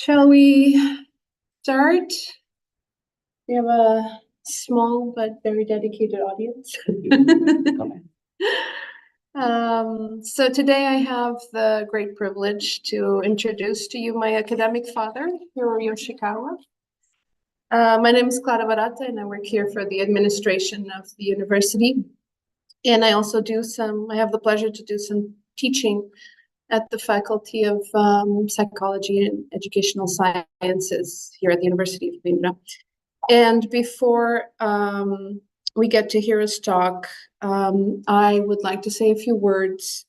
Shall we start? We have a small but very dedicated audience. So today I have the great privilege to introduce to you my academic father, Hiro Yoshikawa. My name is Clara Barata, and I work here for the administration of the university. And I also I have the pleasure to do some teaching at the Faculty of Psychology and Educational Sciences here at the University of Coimbra. And before we get to Hiro's talk, I would like to say a few words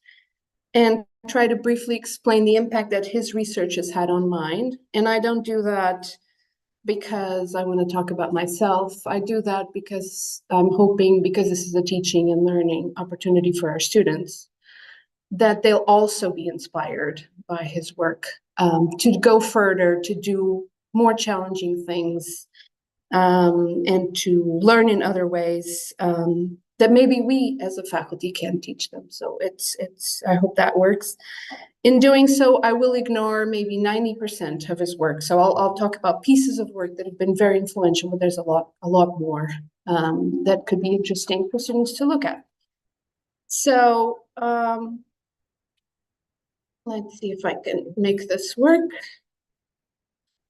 and try to briefly explain the impact that his research has had on mine. And I don't do that because I want to talk about myself. I do that because I'm hoping, because this is a teaching and learning opportunity for our students, that they'll also be inspired by his work to go further, to do more challenging things, and to learn in other ways that maybe we as a faculty can teach them. So I hope that works. In doing so, I will ignore maybe 90% of his work. So I'll talk about pieces of work that have been very influential, but there's a lot more that could be interesting for students to look at. So let's see if I can make this work.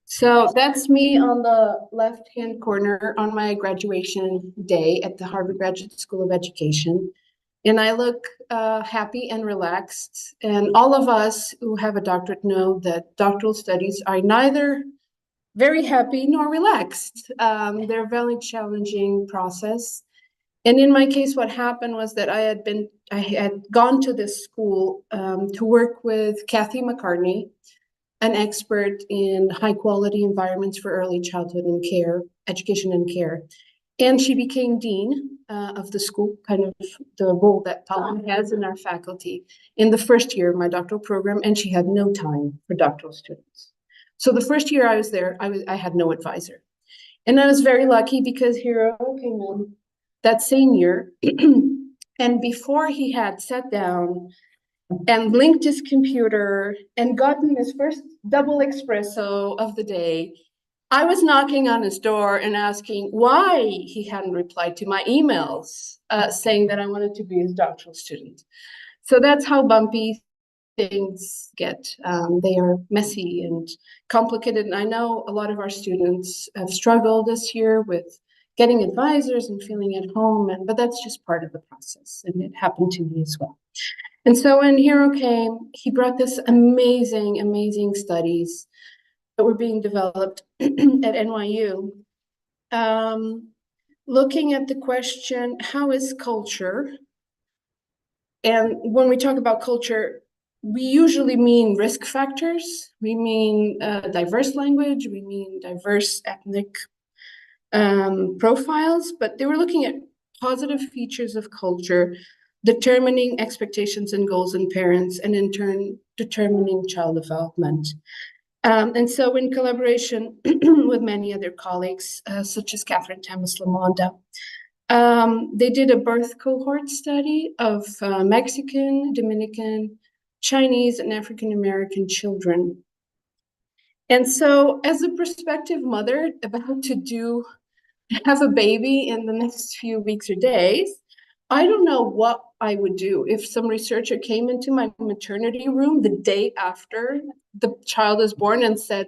So that's me on the left-hand corner on my graduation day at the Harvard Graduate School of Education. And I look happy and relaxed. And all of us who have a doctorate know that doctoral studies are neither very happy nor relaxed. They're a very challenging process. And in my case, what happened was that I had gone to this school to work with Kathy McCartney, an expert in high quality environments for early childhood and care, education and care. And she became dean of the school, kind of the role that Paula has in our faculty in the first year of my doctoral program, and she had no time for doctoral students. So the first year I was there, I had no advisor. And I was very lucky because Hiro came in that same year. And before he had sat down and linked his computer and gotten his first double espresso of the day, I was knocking on his door and asking why he hadn't replied to my emails saying that I wanted to be his doctoral student. So that's how bumpy things get. They are messy and complicated. And I know a lot of our students have struggled this year with getting advisors and feeling at home, but that's just part of the process. And it happened to me as well. And so when Hiro came, he brought this amazing studies that were being developed at NYU, looking at the question, how is culture? And when we talk about culture, we usually mean risk factors. We mean diverse language. We mean diverse ethnic profiles, but they were looking at positive features of culture, determining expectations and goals in parents, and in turn, determining child development. And so in collaboration with many other colleagues, such as Catherine Tamas-Lamonda, they did a birth cohort study of Mexican, Dominican, Chinese, and African-American children. And so as a prospective mother about to have a baby in the next few weeks or days, I don't know what I would do if some researcher came into my maternity room the day after the child is born and said,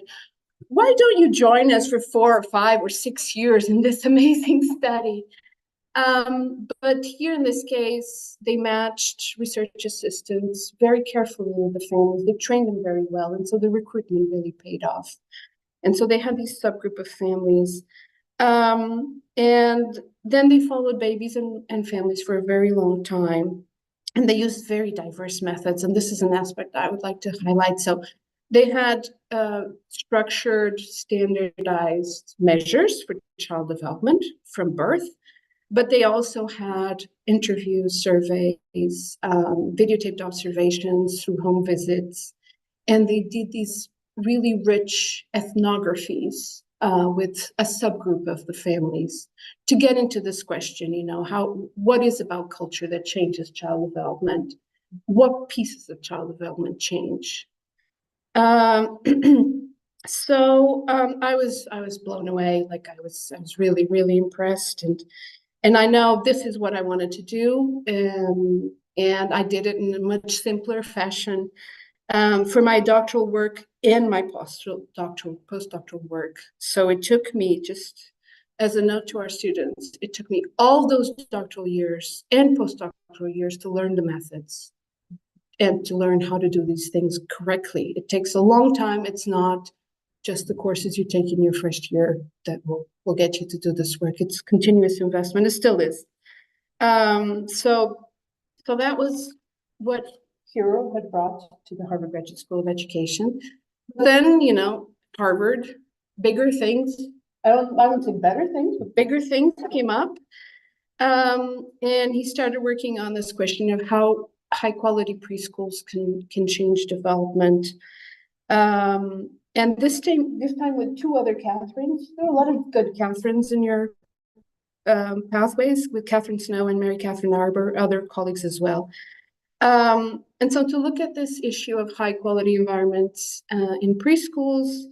why don't you join us for 4 or 5 or 6 years in this amazing study? But here in this case, they matched research assistants very carefully with the families. They trained them very well. And so the recruitment really paid off. And so they had this subgroup of families. And then they followed babies and families for a very long time. And they used very diverse methods. And this is an aspect I would like to highlight. So they had structured, standardized measures for child development from birth, but they also had interviews, surveys, videotaped observations through home visits. And they did these really rich ethnographies with a subgroup of the families to get into this question, what is about culture that changes child development? What pieces of child development change? So I was blown away. Like I was really, really impressed. And I know this is what I wanted to do. And I did it in a much simpler fashion for my doctoral work and my postdoctoral work. So it took me, just as a note to our students, it took me all those doctoral years and postdoctoral years to learn the methods and to learn how to do these things correctly. It takes a long time. It's not just the courses you take in your first year that will get you to do this work. It's continuous investment. It still is. So that was what Hiro had brought to the Harvard Graduate School of Education. But then, Harvard, bigger things. I wouldn't say better things, but bigger things came up. And he started working on this question of how high quality preschools can change development. And this time with two other Catherines. There are a lot of good Catherines in your pathways, with Catherine Snow and Mary Catherine Arbor, other colleagues as well. And so to look at this issue of high quality environments in preschools,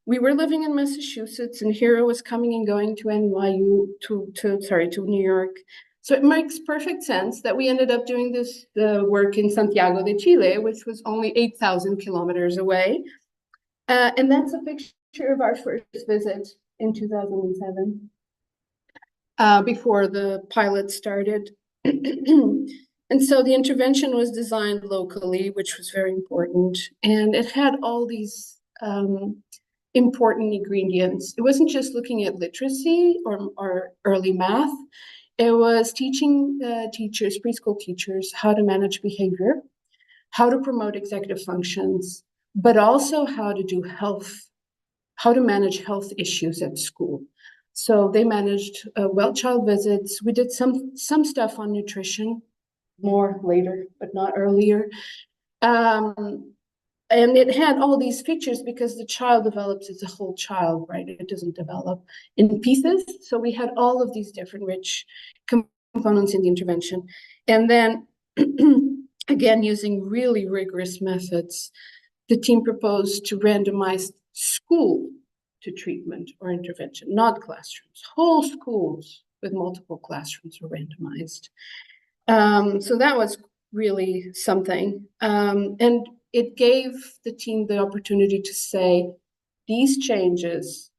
we were living in Massachusetts, and Hiro was coming and going to NYU, to New York. So it makes perfect sense that we ended up doing this work in Santiago de Chile, which was only 8,000 kilometers away. And that's a picture of our first visit in 2007, before the pilot started. And so the intervention was designed locally, which was very important. And it had all these important ingredients. It wasn't just looking at literacy or early math. It was teaching teachers, preschool teachers, how to manage behavior, how to promote executive functions, but also how to do health, how to manage health issues at school. So they managed well child visits. We did some stuff on nutrition, more later, but not earlier. And it had all these features because the child develops as a whole child, right? It doesn't develop in pieces. So we had all of these different rich components in the intervention. And then, again, using really rigorous methods, the team proposed to randomize school to treatment or intervention, not classrooms. Whole schools with multiple classrooms were randomized. So that was really something. And it gave the team the opportunity to say, these changes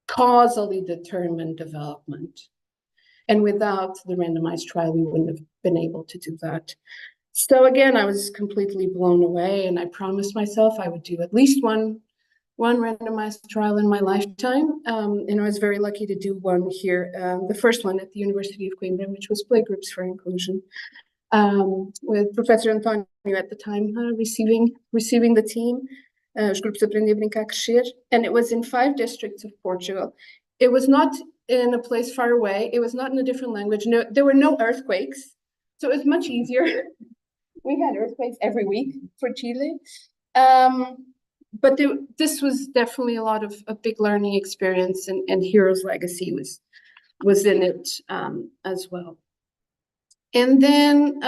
causally determine development. And without the randomized trial, we wouldn't have been able to do that. So again, I was completely blown away, and I promised myself I would do at least one randomized trial in my lifetime. And I was very lucky to do one here, the first one at the University of Coimbra, which was Playgroups for Inclusion, with Professor Antonio at the time receiving the team, os grupos Aprender a Brincar Crescer, and it was in 5 districts of Portugal. It was not in a place far away. It was not in a different language. No, there were no earthquakes, so it was much easier. We had earthquakes every week for Chile. But this was definitely a big learning experience, and Hiro's legacy was in it as well. And then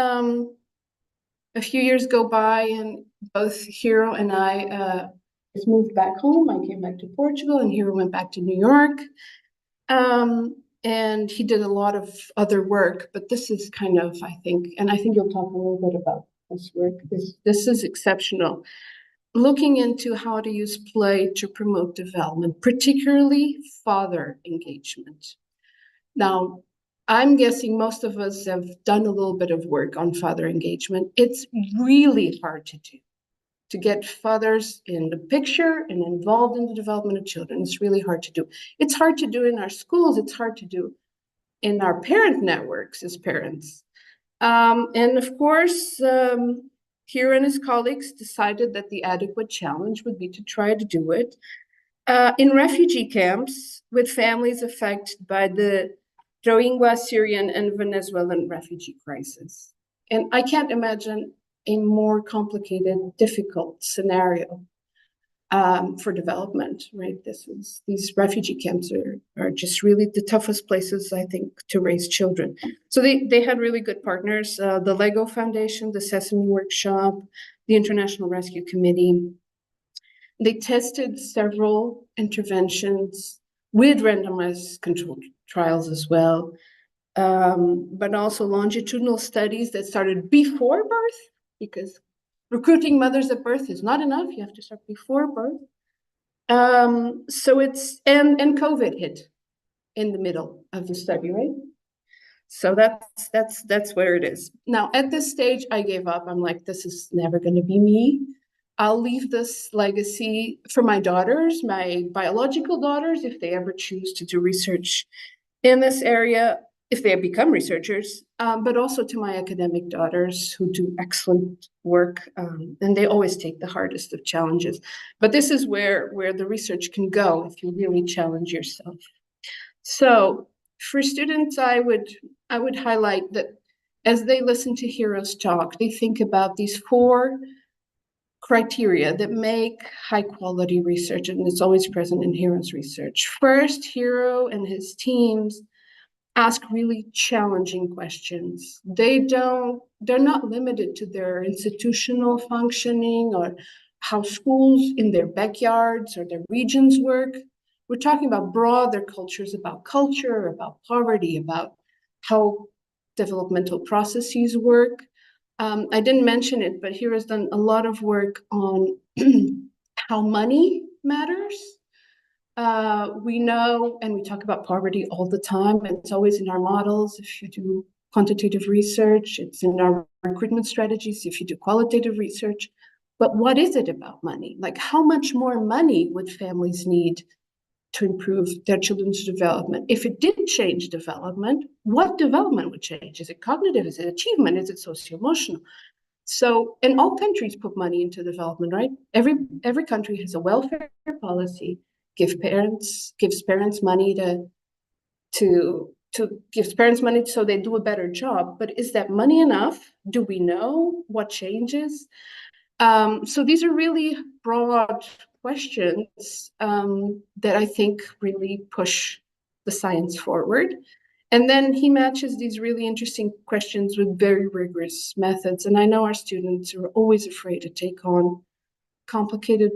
a few years go by, and both Hiro and I just moved back home. I came back to Portugal, and Hiro went back to New York. And he did a lot of other work, but this is kind of, I think you'll talk a little bit about this work. This is exceptional. Looking into how to use play to promote development, particularly father engagement. Now, I'm guessing most of us have done a little bit of work on father engagement. It's really hard to do, to get fathers in the picture and involved in the development of children. It's really hard to do. It's hard to do in our schools. It's hard to do in our parent networks as parents. And of course, Hiro and his colleagues decided that the adequate challenge would be to try to do it in refugee camps with families affected by the Rohingya, Syrian, and Venezuelan refugee crisis. And I can't imagine a more complicated, difficult scenario for development, right? These refugee camps are just really the toughest places, I think, to raise children. So they had really good partners, the Lego Foundation, the Sesame Workshop, the International Rescue Committee. They tested several interventions with randomized controlled trials as well, but also longitudinal studies that started before birth, because recruiting mothers at birth is not enough. You have to start before birth. So it's, and COVID hit in the middle of the study, right? So that's where it is. Now, at this stage, I gave up. I'm like, this is never going to be me. I'll leave this legacy for my daughters, my biological daughters, if they ever choose to do research in this area, if they become researchers, but also to my academic daughters who do excellent work, and they always take the hardest of challenges. But this is where the research can go if you really challenge yourself. So for students, I would highlight that as they listen to Hiro's talk, they think about these 4 criteria that make high quality research, and it's always present in Hiro's research. First, Hiro and his teams ask really challenging questions. They're not limited to their institutional functioning or how schools in their backyards or their regions work. We're talking about broader cultures, about culture, about poverty, about how developmental processes work. I didn't mention it, but here has done a lot of work on how money matters. We know, and we talk about poverty all the time, and it's always in our models. If you do quantitative research, it's in our recruitment strategies, if you do qualitative research. But what is it about money? Like, how much more money would families need to improve their children's development? If it did change development, what development would change? Is it cognitive? Is it achievement? Is it socio-emotional? So, and all countries put money into development, right? Every country has a welfare policy, gives parents money gives parents money so they do a better job. But is that money enough? Do we know what changes? So these are really broad questions that I think really push the science forward. And then he matches these really interesting questions with very rigorous methods. And I know our students are always afraid to take on complicated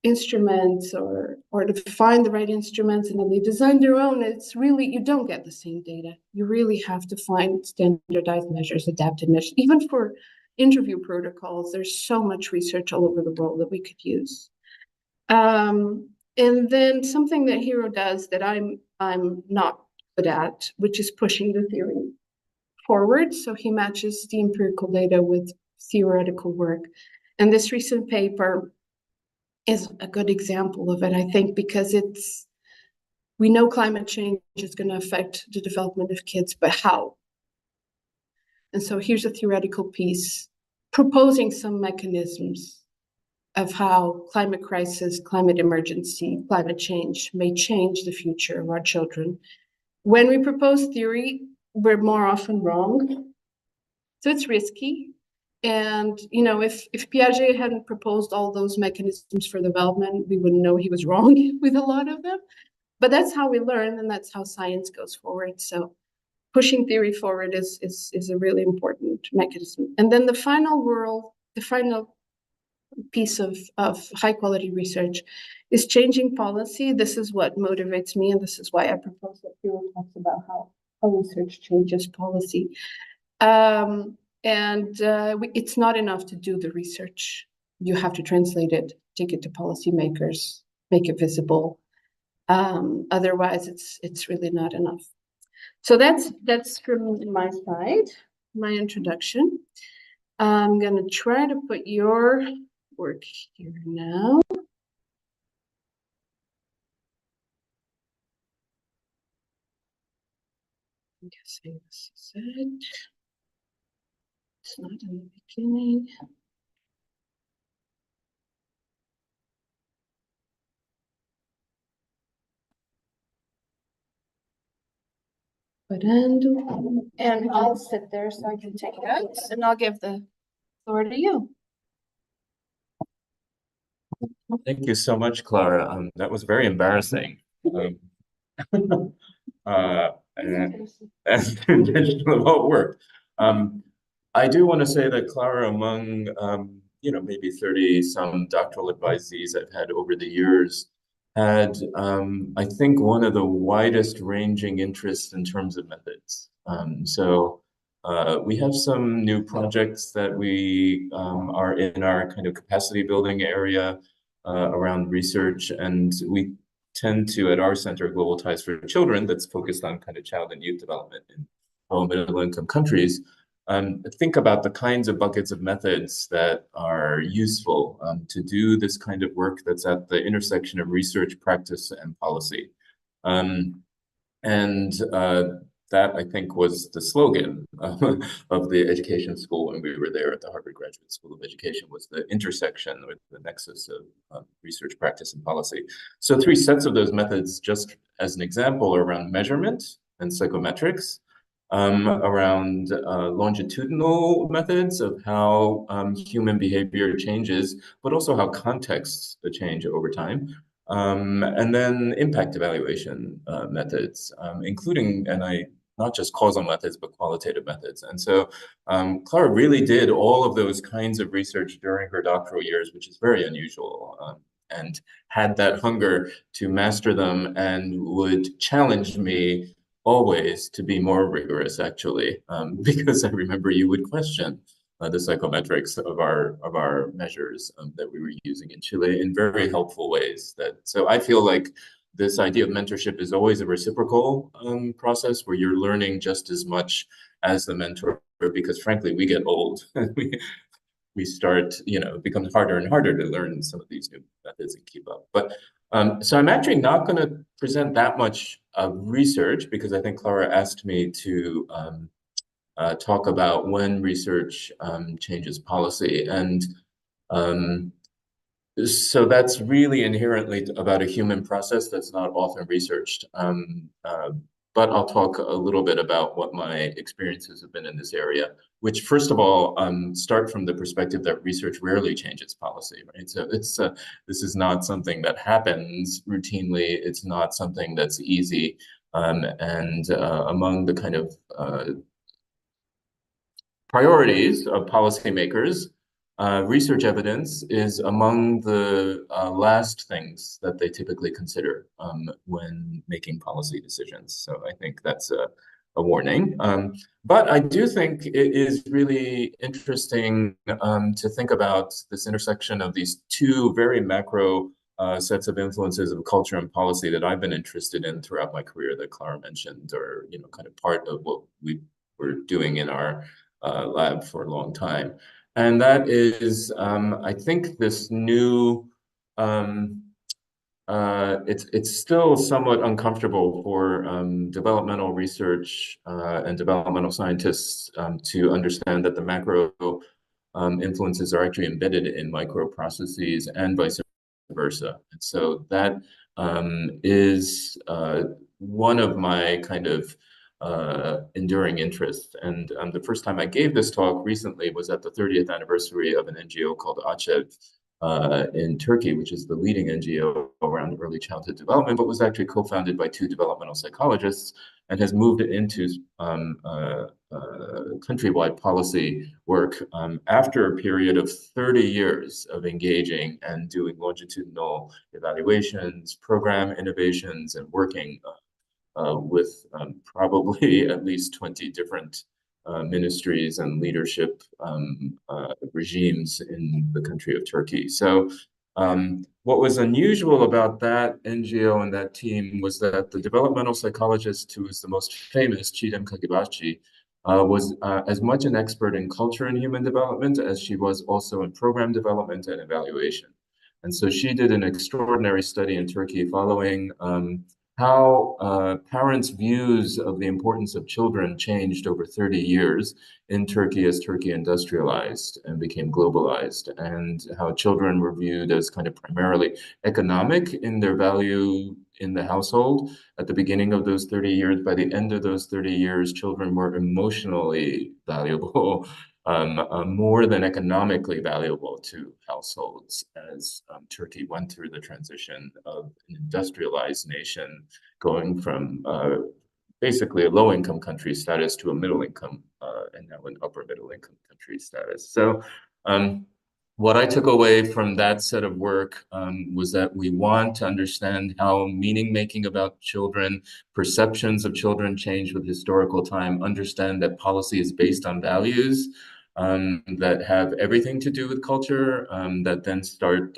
instruments or to find the right instruments, and then they design their own. It's really, you don't get the same data. You really have to find standardized measures, adapted measures. Even for interview protocols, there's so much research all over the world that we could use. And then something that Hiro does that I'm not good at, which is pushing the theory forward. So he matches the empirical data with theoretical work. And this recent paper is a good example of it, I think, because we know climate change is going to affect the development of kids, but how? And so here's a theoretical piece proposing some mechanisms of how climate crisis, climate emergency, climate change may change the future of our children. When we propose theory, we're more often wrong. So it's risky. And, you know, if Piaget hadn't proposed all those mechanisms for development, we wouldn't know he was wrong with a lot of them. But that's how we learn, and that's how science goes forward. So pushing theory forward is a really important mechanism. And then the final piece of high quality research is changing policy. This is what motivates me, and this is why I propose that Hiro talks about how research changes policy. It's not enough to do the research. You have to translate it, take it to policymakers, make it visible. Otherwise, it's really not enough. So that's from my side, my introduction. I'm going to try to put your work here now. I'm guessing this is it. It's not in the beginning. And I'll sit there so I can take notes, and I'll give the floor to you. Thank you so much, Clara. That was very embarrassing. And intentional about work. I do want to say that Clara, among maybe 30 some doctoral advisees I've had over the years had, I think, one of the widest ranging interests in terms of methods. We have some new projects that we are in our kind of capacity building area around research, and we tend to, at our center, Global Ties for Children, that's focused on kind of child and youth development in low and middle income countries, think about the kinds of buckets of methods that are useful to do this kind of work that's at the intersection of research, practice, and policy. Um, and that, I think, was the slogan of the education school when we were there at the Harvard Graduate School of Education, was the intersection or the nexus of research, practice, and policy. So 3 sets of those methods, just as an example, are around measurement and psychometrics, around longitudinal methods of how human behavior changes, but also how contexts change over time. And then impact evaluation methods, including, not just causal methods, but qualitative methods. And so Clara really did all of those kinds of research during her doctoral years, which is very unusual, and had that hunger to master them and would challenge me always to be more rigorous, actually, because I remember you would question the psychometrics of our measures that we were using in Chile in very helpful ways. So I feel like this idea of mentorship is always a reciprocal process where you're learning just as much as the mentor, because frankly, we get old. we start, it becomes harder and harder to learn some of these new methods and keep up. But so I'm actually not going to present that much research, because I think Clara asked me to talk about when research changes policy. And so that's really inherently about a human process that's not often researched. But I'll talk a little bit about what my experiences have been in this area, which, first of all, start from the perspective that research rarely changes policy, right? So this is not something that happens routinely. It's not something that's easy. And among the kind of priorities of policymakers, research evidence is among the last things that they typically consider when making policy decisions. So I think that's a warning. But I do think it is really interesting to think about this intersection of these 2 very macro sets of influences of culture and policy that I've been interested in throughout my career, that Clara mentioned, or kind of part of what we were doing in our lab for a long time. And that is, I think, this new, it's still somewhat uncomfortable for developmental research and developmental scientists to understand that the macro influences are actually embedded in micro processes and vice versa. And so that is one of my kind of enduring interests. And the first time I gave this talk recently was at the 30th anniversary of an NGO called ACEV in Turkey, which is the leading NGO around early childhood development, but was actually co-founded by 2 developmental psychologists and has moved into countrywide policy work after a period of 30 years of engaging and doing longitudinal evaluations, program innovations, and working with probably at least 20 different ministries and leadership regimes in the country of Turkey. So what was unusual about that NGO and that team was that the developmental psychologist who was the most famous, Chidem Kakibachi, was as much an expert in culture and human development as she was also in program development and evaluation. And so she did an extraordinary study in Turkey following how parents' views of the importance of children changed over 30 years in Turkey as Turkey industrialized and became globalized, and how children were viewed as kind of primarily economic in their value in the household at the beginning of those 30 years. By the end of those 30 years, children were emotionally valuable, more than economically valuable to households, as Turkey went through the transition of an industrialized nation, going from basically a low-income country status to a middle-income and now an upper middle-income country status. So what I took away from that set of work was that we want to understand how meaning making about children, perceptions of children change with historical time, understand that policy is based on values that have everything to do with culture, that then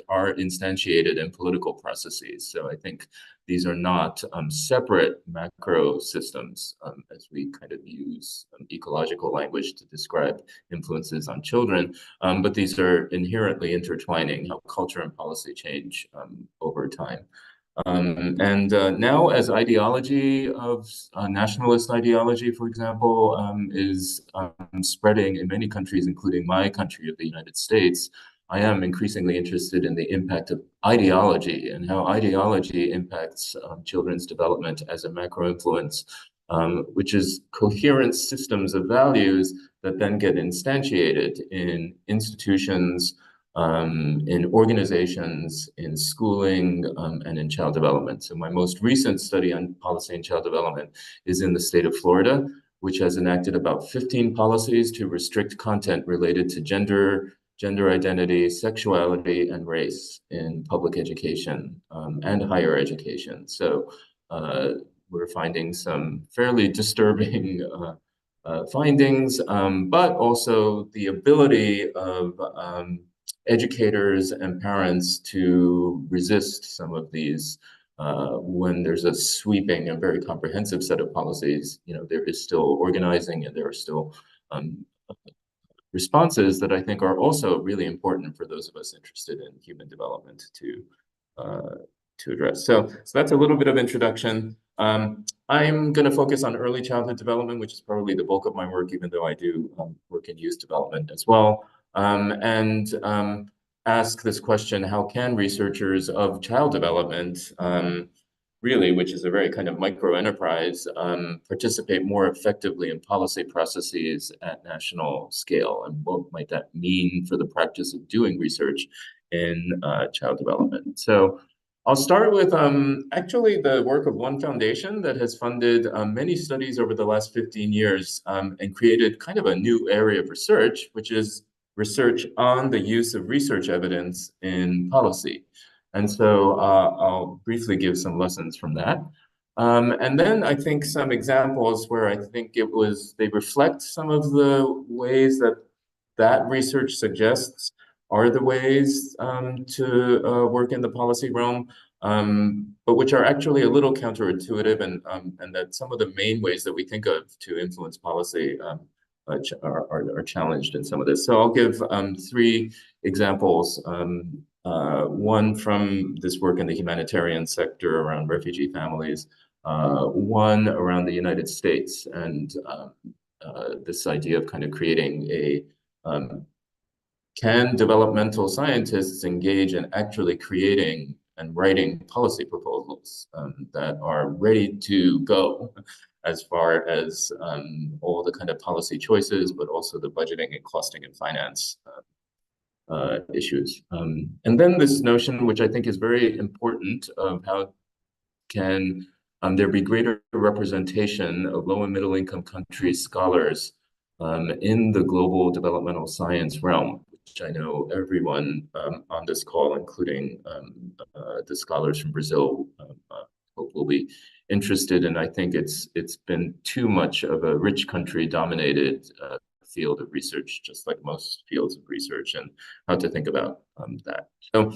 are instantiated in political processes. So I think these are not separate macro systems as we kind of use ecological language to describe influences on children. But these are inherently intertwining how culture and policy change over time. Now, as ideology of nationalist ideology, for example, is spreading in many countries, including my country of the United States, I am increasingly interested in the impact of ideology and how ideology impacts children's development as a macro influence, which is coherent systems of values that then get instantiated in institutions, in organizations, in schooling, and in child development. So my most recent study on policy and child development is in the state of Florida, which has enacted about 15 policies to restrict content related to gender identity, sexuality, and race in public education and higher education. So we're finding some fairly disturbing findings, but also the ability of educators and parents to resist some of these when there's a sweeping and very comprehensive set of policies. There is still organizing and there are still responses that I think are also really important for those of us interested in human development to address. So that's a little bit of introduction. I'm going to focus on early childhood development, which is probably the bulk of my work, even though I do work in youth development as well. Ask this question: how can researchers of child development really, which is a very kind of micro enterprise, participate more effectively in policy processes at national scale? And what might that mean for the practice of doing research in child development? So I'll start with actually the work of one foundation that has funded many studies over the last 15 years and created kind of a new area of research, which is research on the use of research evidence in policy. And so I'll briefly give some lessons from that. And then I think some examples where I think they reflect some of the ways that research suggests are the ways to work in the policy realm, but which are actually a little counterintuitive, and that some of the main ways that we think of to influence policy are challenged in some of this. So I'll give three examples. One from this work in the humanitarian sector around refugee families, one around the United States, and this idea of kind of creating can developmental scientists engage in actually creating and writing policy proposals that are ready to go as far as all the kind of policy choices, but also the budgeting and costing and finance issues. And then this notion, which I think is very important, of how can there be greater representation of low and middle income countries' scholars in the global developmental science realm, which I know everyone on this call, including the scholars from Brazil, hope will be interested in. I think it's been too much of a rich country dominated field of research, just like most fields of research, and how to think about that. So,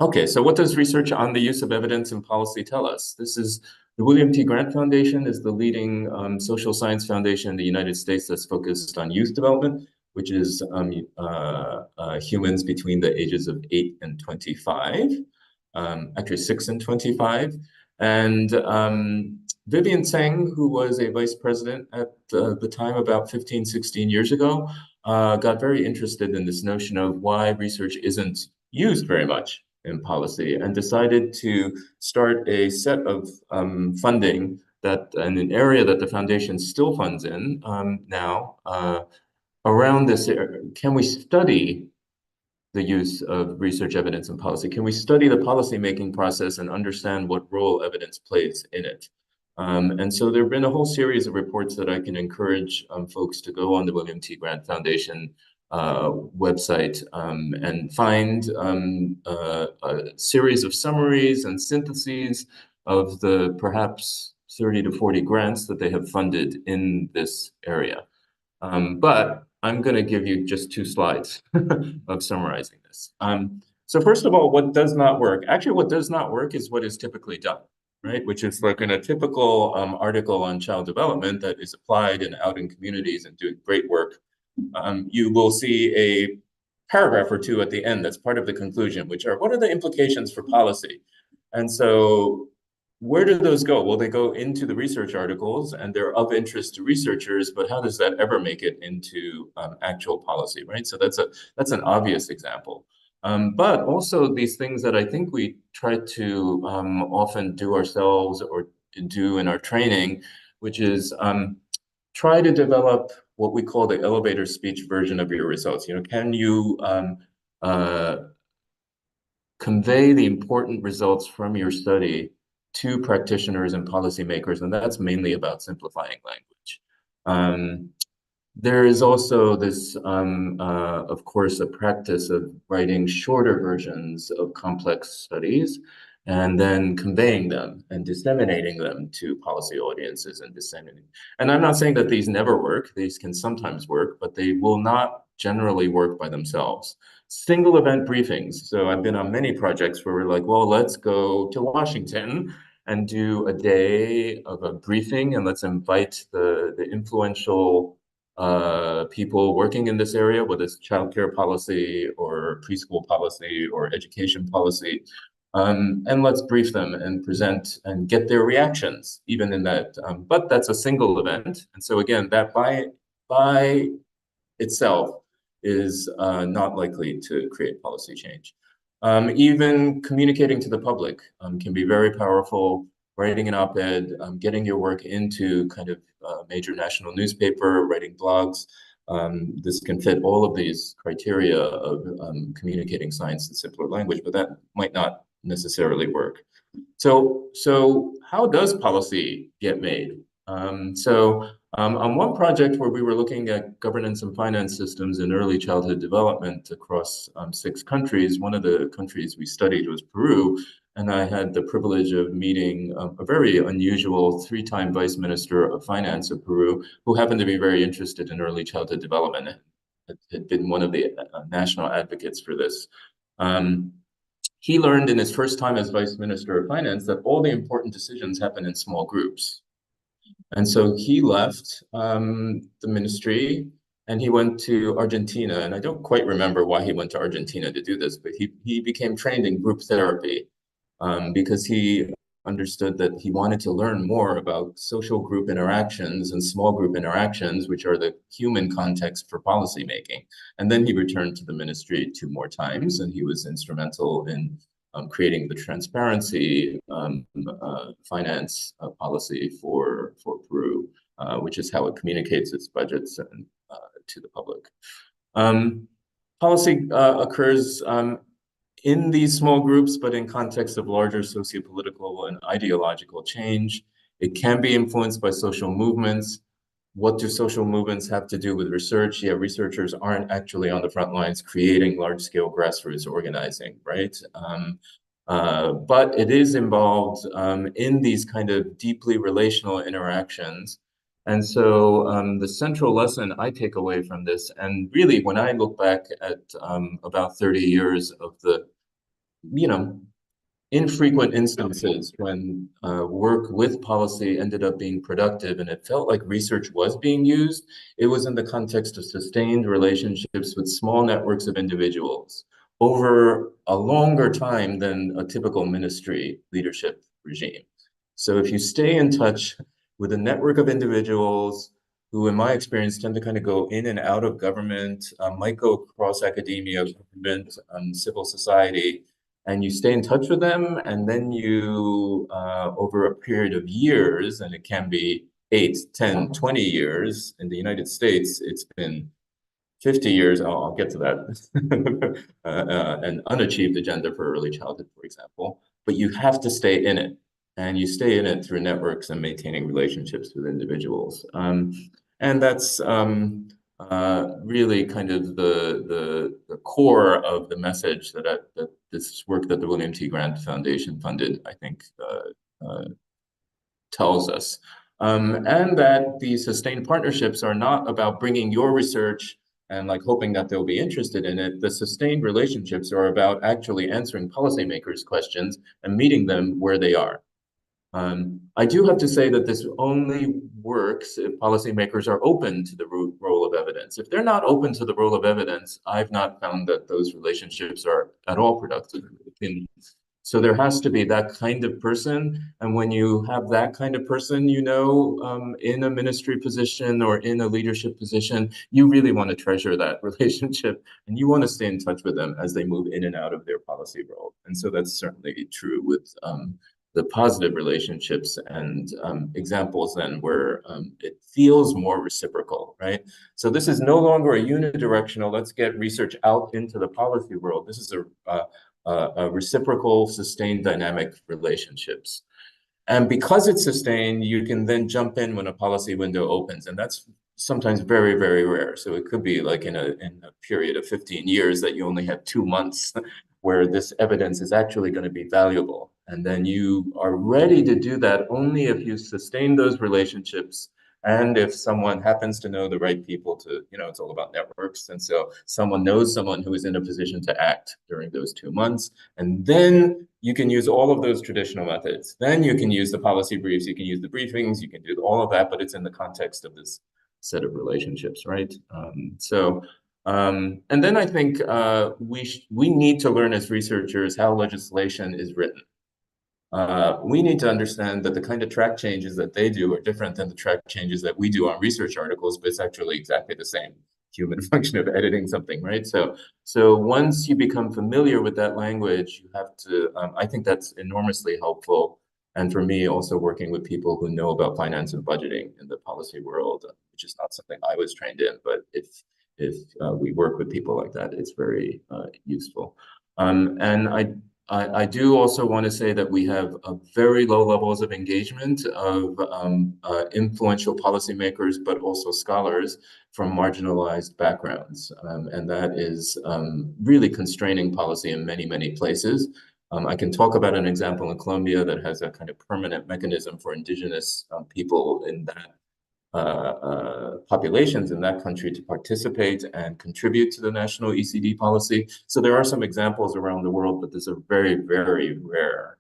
okay, so what does research on the use of evidence in policy tell us? This is the William T. Grant Foundation is the leading social science foundation in the United States that's focused on youth development, which is humans between the ages of 8 and 25, actually 6 and 25. And Vivian Tseng, who was a vice president at the time about 15, 16 years ago, got very interested in this notion of why research isn't used very much in policy, and decided to start a set of funding in an area that the foundation still funds in now around this area. Can we study the use of research evidence in policy? Can we study the policy-making process and understand what role evidence plays in it? And so there have been a whole series of reports that I can encourage folks to go on the William T. Grant Foundation website and find a series of summaries and syntheses of the perhaps 30 to 40 grants that they have funded in this area. But I'm going to give you just 2 slides of summarizing this. So first of all, what does not work? Actually, what does not work is what is typically done, right? Which is like in a typical article on child development that is applied and out in communities and doing great work. You will see a paragraph or 2 at the end that's part of the conclusion, which are, what are the implications for policy? And so where do those go? Well, they go into the research articles and they're of interest to researchers, but how does that ever make it into actual policy, right? So that's an obvious example. But also these things that I think we try to often do ourselves or do in our training, which is try to develop what we call the elevator speech version of your results. Can you convey the important results from your study to practitioners and policymakers? And that's mainly about simplifying language. There is also this, of course, a practice of writing shorter versions of complex studies and then conveying them and disseminating them to policy audiences and disseminating. And I'm not saying that these never work. These can sometimes work, but they will not generally work by themselves. Single event briefings. So I've been on many projects where we're like, well, let's go to Washington and do a day of a briefing, and let's invite the influential people working in this area, whether it's childcare policy or preschool policy or education policy, and let's brief them and present and get their reactions, even in that. But that's a single event, and so again, that by itself is not likely to create policy change. Even communicating to the public can be very powerful. Writing an op-ed, getting your work into kind of major national newspaper, writing blogs. This can fit all of these criteria of communicating science in simpler language, but that might not necessarily work. So how does policy get made? On one project where we were looking at governance and finance systems in early childhood development across 6 countries, one of the countries we studied was Peru, and I had the privilege of meeting a very unusual 3-time vice minister of finance of Peru, who happened to be very interested in early childhood development. Had been one of the national advocates for this. He learned in his first time as vice minister of finance that all the important decisions happen in small groups. And so he left the ministry and he went to Argentina. And I don't quite remember why he went to Argentina to do this, but he became trained in group therapy because he understood that he wanted to learn more about social group interactions and small group interactions, which are the human context for policymaking. And then he returned to the ministry 2 more times, and he was instrumental in creating the transparency finance policy for Peru, which is how it communicates its budgets and, to the public. Policy occurs in these small groups, but in context of larger sociopolitical and ideological change. It can be influenced by social movements. What do social movements have to do with research? Yeah, researchers aren't actually on the front lines creating large-scale grassroots organizing, right? But it is involved in these kind of deeply relational interactions. And so the central lesson I take away from this, and really when I look back at about 30 years of the, infrequent instances when work with policy ended up being productive and it felt like research was being used, it was in the context of sustained relationships with small networks of individuals over a longer time than a typical ministry leadership regime. So if you stay in touch with a network of individuals who, in my experience, tend to kind of go in and out of government, might go across academia, government, civil society, and you stay in touch with them, and then you, over a period of years, and it can be 8, 10, 20 years, in the United States, it's been 50 years, I'll get to that, an unachieved agenda for early childhood, for example, but you have to stay in it, and you stay in it through networks and maintaining relationships with individuals. And that's really kind of the core of the message that this work that the William T. Grant Foundation funded, I think, tells us. And that these sustained partnerships are not about bringing your research and like hoping that they'll be interested in it. The sustained relationships are about actually answering policymakers' questions and meeting them where they are. I do have to say that this only works if policymakers are open to the role of evidence. If they're not open to the role of evidence, I've not found that those relationships are at all productive. So there has to be that kind of person. And when you have that kind of person, you know, in a ministry position or in a leadership position, you really want to treasure that relationship and you want to stay in touch with them as they move in and out of their policy role. And so that's certainly true with the positive relationships and examples then where it feels more reciprocal, right? So this is no longer a unidirectional, let's get research out into the policy world. This is a reciprocal, sustained dynamic relationships. And because it's sustained, you can then jump in when a policy window opens. And that's sometimes very, very rare. So it could be like in a period of 15 years that you only have 2 months where this evidence is actually going to be valuable. And then you are ready to do that only if you sustain those relationships and if someone happens to know the right people to, you know, it's all about networks. And so someone knows someone who is in a position to act during those 2 months. And then you can use all of those traditional methods. Then you can use the policy briefs, you can use the briefings, you can do all of that, but it's in the context of this set of relationships, right? And then I think we need to learn as researchers how legislation is written. We need to understand that the kind of track changes that they do are different than the track changes that we do on research articles, but it's actually exactly the same human function of editing something, right? So once you become familiar with that language, you have to, I think that's enormously helpful. And for me, also working with people who know about finance and budgeting in the policy world, which is not something I was trained in, but if we work with people like that, it's very useful. And I do also want to say that we have very low levels of engagement of influential policymakers, but also scholars from marginalized backgrounds. And that is really constraining policy in many, many places. I can talk about an example in Colombia that has a kind of permanent mechanism for indigenous people in that populations in that country to participate and contribute to the national ECD policy. So there are some examples around the world, but these are very, very rare.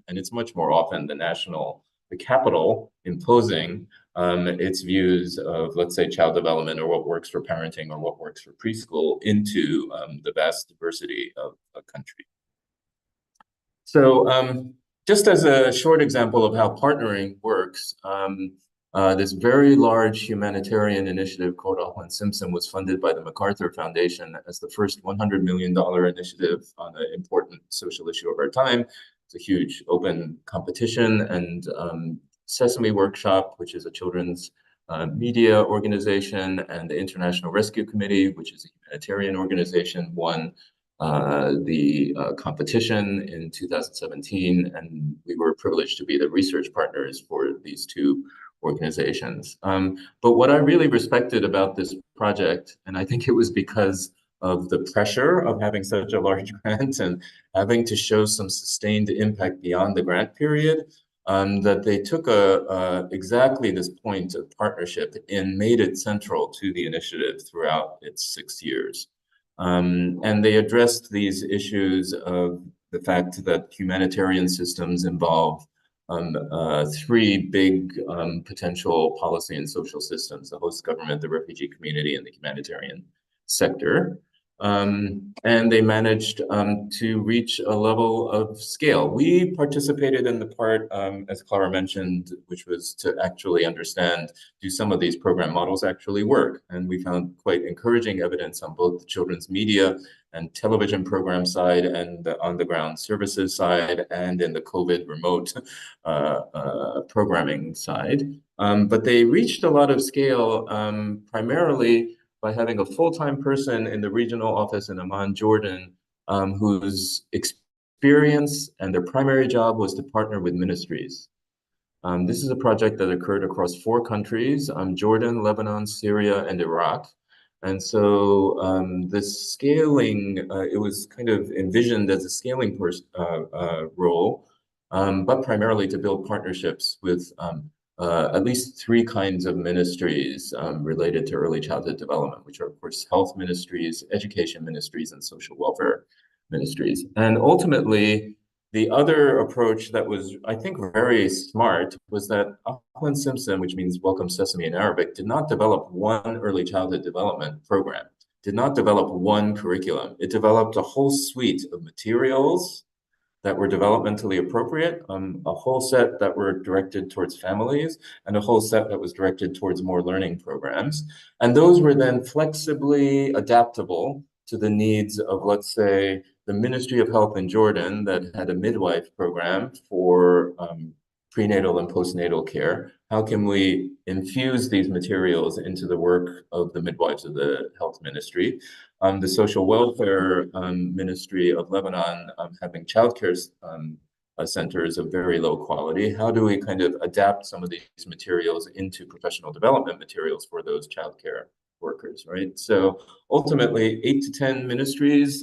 And it's much more often the capital imposing its views of, let's say, child development or what works for parenting or what works for preschool into the vast diversity of a country. So just as a short example of how partnering works, this very large humanitarian initiative called All Simpson was funded by the MacArthur Foundation as the first $100 million initiative on an important social issue of our time. It's a huge open competition, and Sesame Workshop, which is a children's media organization, and the International Rescue Committee, which is a humanitarian organization, won the competition in 2017, and we were privileged to be the research partners for these two organizations. But what I really respected about this project, and I think it was because of the pressure of having such a large grant and having to show some sustained impact beyond the grant period, that they took exactly this point of partnership and made it central to the initiative throughout its 6 years. And they addressed these issues of the fact that humanitarian systems involve three big potential policy and social systems: the host government, the refugee community, and the humanitarian sector. And they managed to reach a level of scale. We participated in the part, as Clara mentioned, which was to actually understand, do some of these program models actually work? And we found quite encouraging evidence on both the children's media and television program side and the on-the-ground services side and in the COVID remote programming side. But they reached a lot of scale primarily by having a full-time person in the regional office in Amman, Jordan, whose experience and their primary job was to partner with ministries. This is a project that occurred across 4 countries, Jordan, Lebanon, Syria, and Iraq. And so this scaling, it was kind of envisioned as a scaling role, but primarily to build partnerships with at least three kinds of ministries related to early childhood development, which are, of course, health ministries, education ministries, and social welfare ministries. And ultimately, the other approach that was, I think, very smart was that Auckland Simpson, which means Welcome Sesame in Arabic, did not develop one early childhood development program, did not develop one curriculum. It developed a whole suite of materials that were developmentally appropriate, a whole set that were directed towards families, and a whole set that was directed towards more learning programs. And those were then flexibly adaptable to the needs of, let's say, the Ministry of Health in Jordan that had a midwife program for prenatal and postnatal care. How can we infuse these materials into the work of the midwives of the health ministry? The social welfare ministry of Lebanon having childcare centers of very low quality. How do we kind of adapt some of these materials into professional development materials for those childcare workers, right? So ultimately, 8 to 10 ministries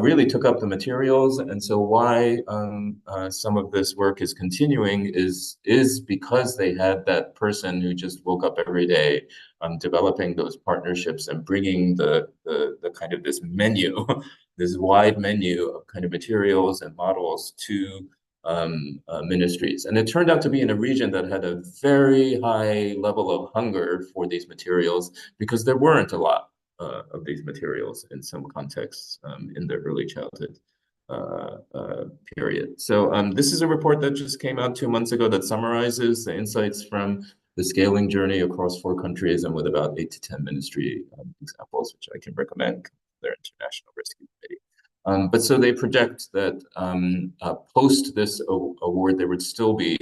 really took up the materials, and so why some of this work is continuing is because they had that person who just woke up every day developing those partnerships and bringing the kind of this menu, this wide menu of kind of materials and models to ministries. And it turned out to be in a region that had a very high level of hunger for these materials because there weren't a lot of these materials in some contexts in the early childhood period. So this is a report that just came out 2 months ago that summarizes the insights from the scaling journey across 4 countries and with about 8 to 10 ministry examples, which I can recommend to their International Rescue Committee. But so they project that post this award, there would still be,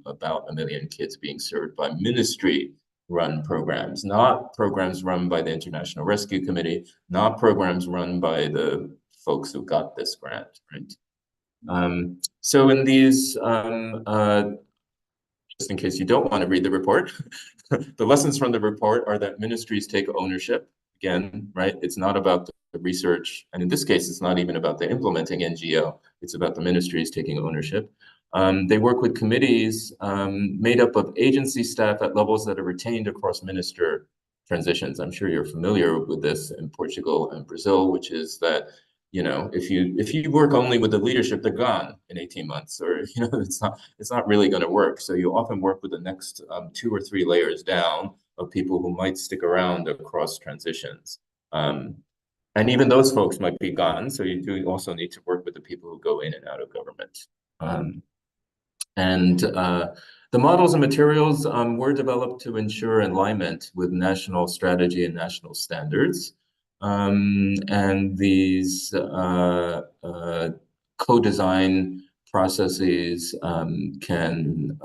about 1 million kids being served by ministry-run programs, not programs run by the International Rescue Committee, not programs run by the folks who got this grant, right? So in these just in case you don't want to read the report, the lessons from the report are that ministries take ownership. Again, right? It's not about the research, and in this case, it's not even about the implementing NGO. It's about the ministries taking ownership. They work with committees made up of agency staff at levels that are retained across minister transitions. I'm sure you're familiar with this in Portugal and Brazil, which is that if you work only with the leadership, they're gone in 18 months, or it's not really going to work. So you often work with the next 2 or 3 layers down of people who might stick around across transitions. And even those folks might be gone. So you do also need to work with the people who go in and out of government. The models and materials were developed to ensure alignment with national strategy and national standards. And these co-design processes can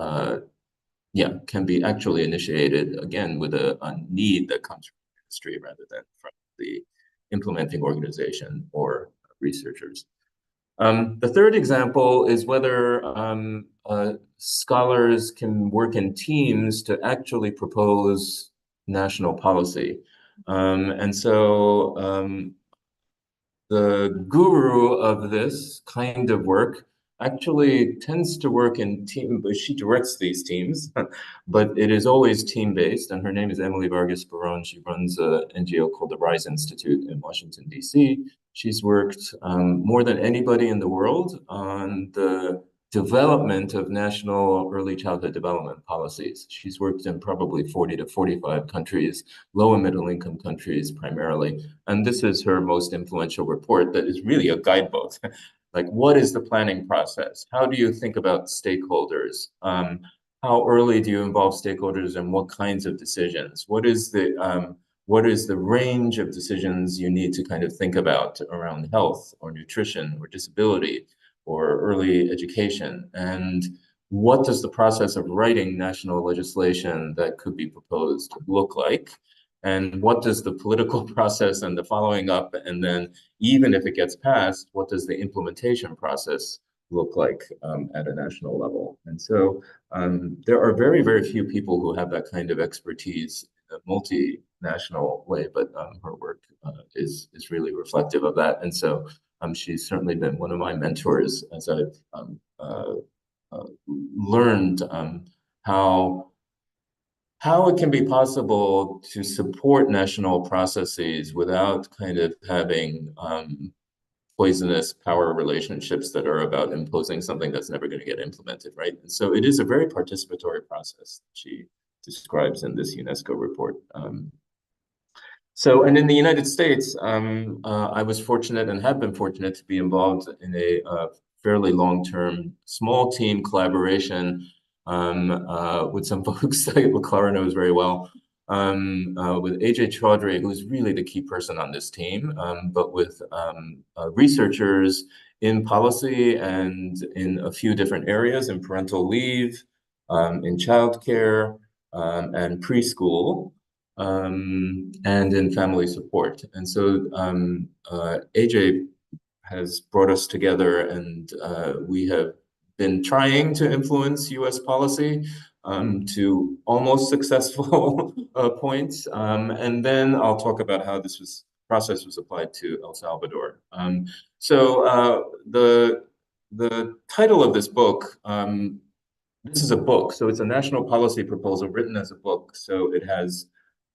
be actually initiated, again, with a need that comes from the industry rather than from the implementing organization or researchers. The third example is whether scholars can work in teams to actually propose national policy. And so the guru of this kind of work actually tends to work in team, but she directs these teams, but it is always team-based, and her name is Emily Vargas Barón. She runs an NGO called the RISE Institute in Washington, D.C. She's worked more than anybody in the world on the development of national early childhood development policies. She's worked in probably 40 to 45 countries, low and middle income countries primarily. And this is her most influential report that is really a guidebook. Like, what is the planning process? How do you think about stakeholders? How early do you involve stakeholders and what kinds of decisions? What is the range of decisions you need to kind of think about around health or nutrition or disability or early education? And what does the process of writing national legislation that could be proposed look like? And what does the political process and the following up, and then even if it gets passed, what does the implementation process look like at a national level? And so there are very, very few people who have that kind of expertise a multinational way, but her work is really reflective of that. And so she's certainly been one of my mentors as I've learned how it can be possible to support national processes without kind of having poisonous power relationships that are about imposing something that's never going to get implemented, right? And so it is a very participatory process she describes in this UNESCO report. And in the United States, I was fortunate and have been fortunate to be involved in a fairly long-term small team collaboration with some folks that Clara knows very well, with AJ Chaudhry, who's really the key person on this team, but with researchers in policy and in a few different areas, in parental leave, in childcare, and preschool, and in family support. And so AJ has brought us together, and we have been trying to influence US policy to almost successful points. And then I'll talk about how this process was applied to El Salvador. The title of this book, this is a book, so it's a national policy proposal written as a book. So it has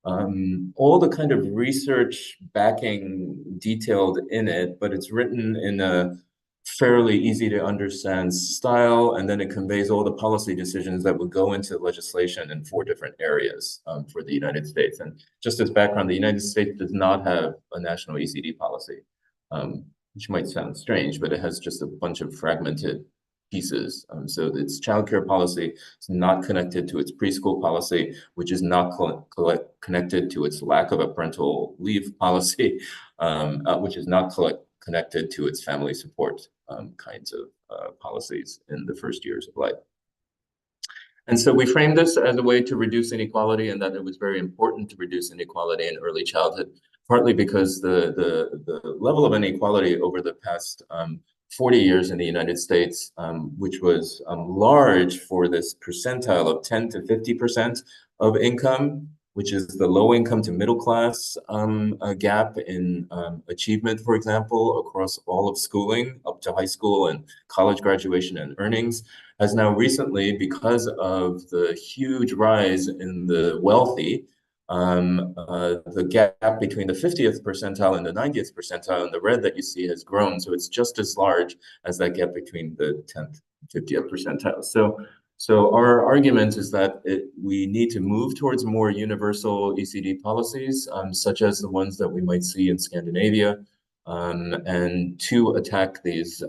all the kind of research backing detailed in it, but it's written in a fairly easy to understand style, and then it conveys all the policy decisions that would go into legislation in 4 different areas for the United States. And just as background, the United States does not have a national ECD policy, which might sound strange, but it has just a bunch of fragmented pieces. So its childcare policy is not connected to its preschool policy, which is not connected to its lack of a parental leave policy, which is not connected to its family support kinds of policies in the first years of life. And so we framed this as a way to reduce inequality, and that it was very important to reduce inequality in early childhood, partly because the level of inequality over the past 40 years in the United States, which was large for this percentile of 10 to 50% of income, which is the low income to middle class gap in achievement, for example, across all of schooling up to high school and college graduation and earnings, has now recently, because of the huge rise in the wealthy, the gap between the 50th percentile and the 90th percentile in the red that you see has grown. So it's just as large as that gap between the 10th and 50th percentile. So our argument is that we need to move towards more universal ECD policies, such as the ones that we might see in Scandinavia, and to attack these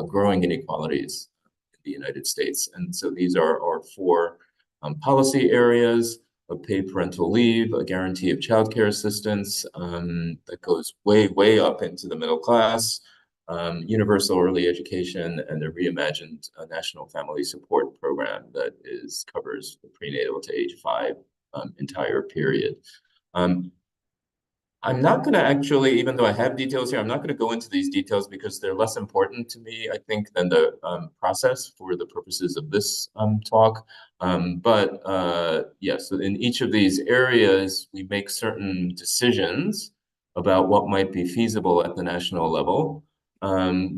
growing inequalities in the United States. And so these are our 4 policy areas: of paid parental leave, a guarantee of childcare assistance that goes way, way up into the middle class, universal early education, and a reimagined national family support program that covers the prenatal to age 5 entire period. I'm not going to actually, even though I have details here, I'm not going to go into these details because they're less important to me, I think, than the process for the purposes of this talk. Yes, so in each of these areas, we make certain decisions about what might be feasible at the national level.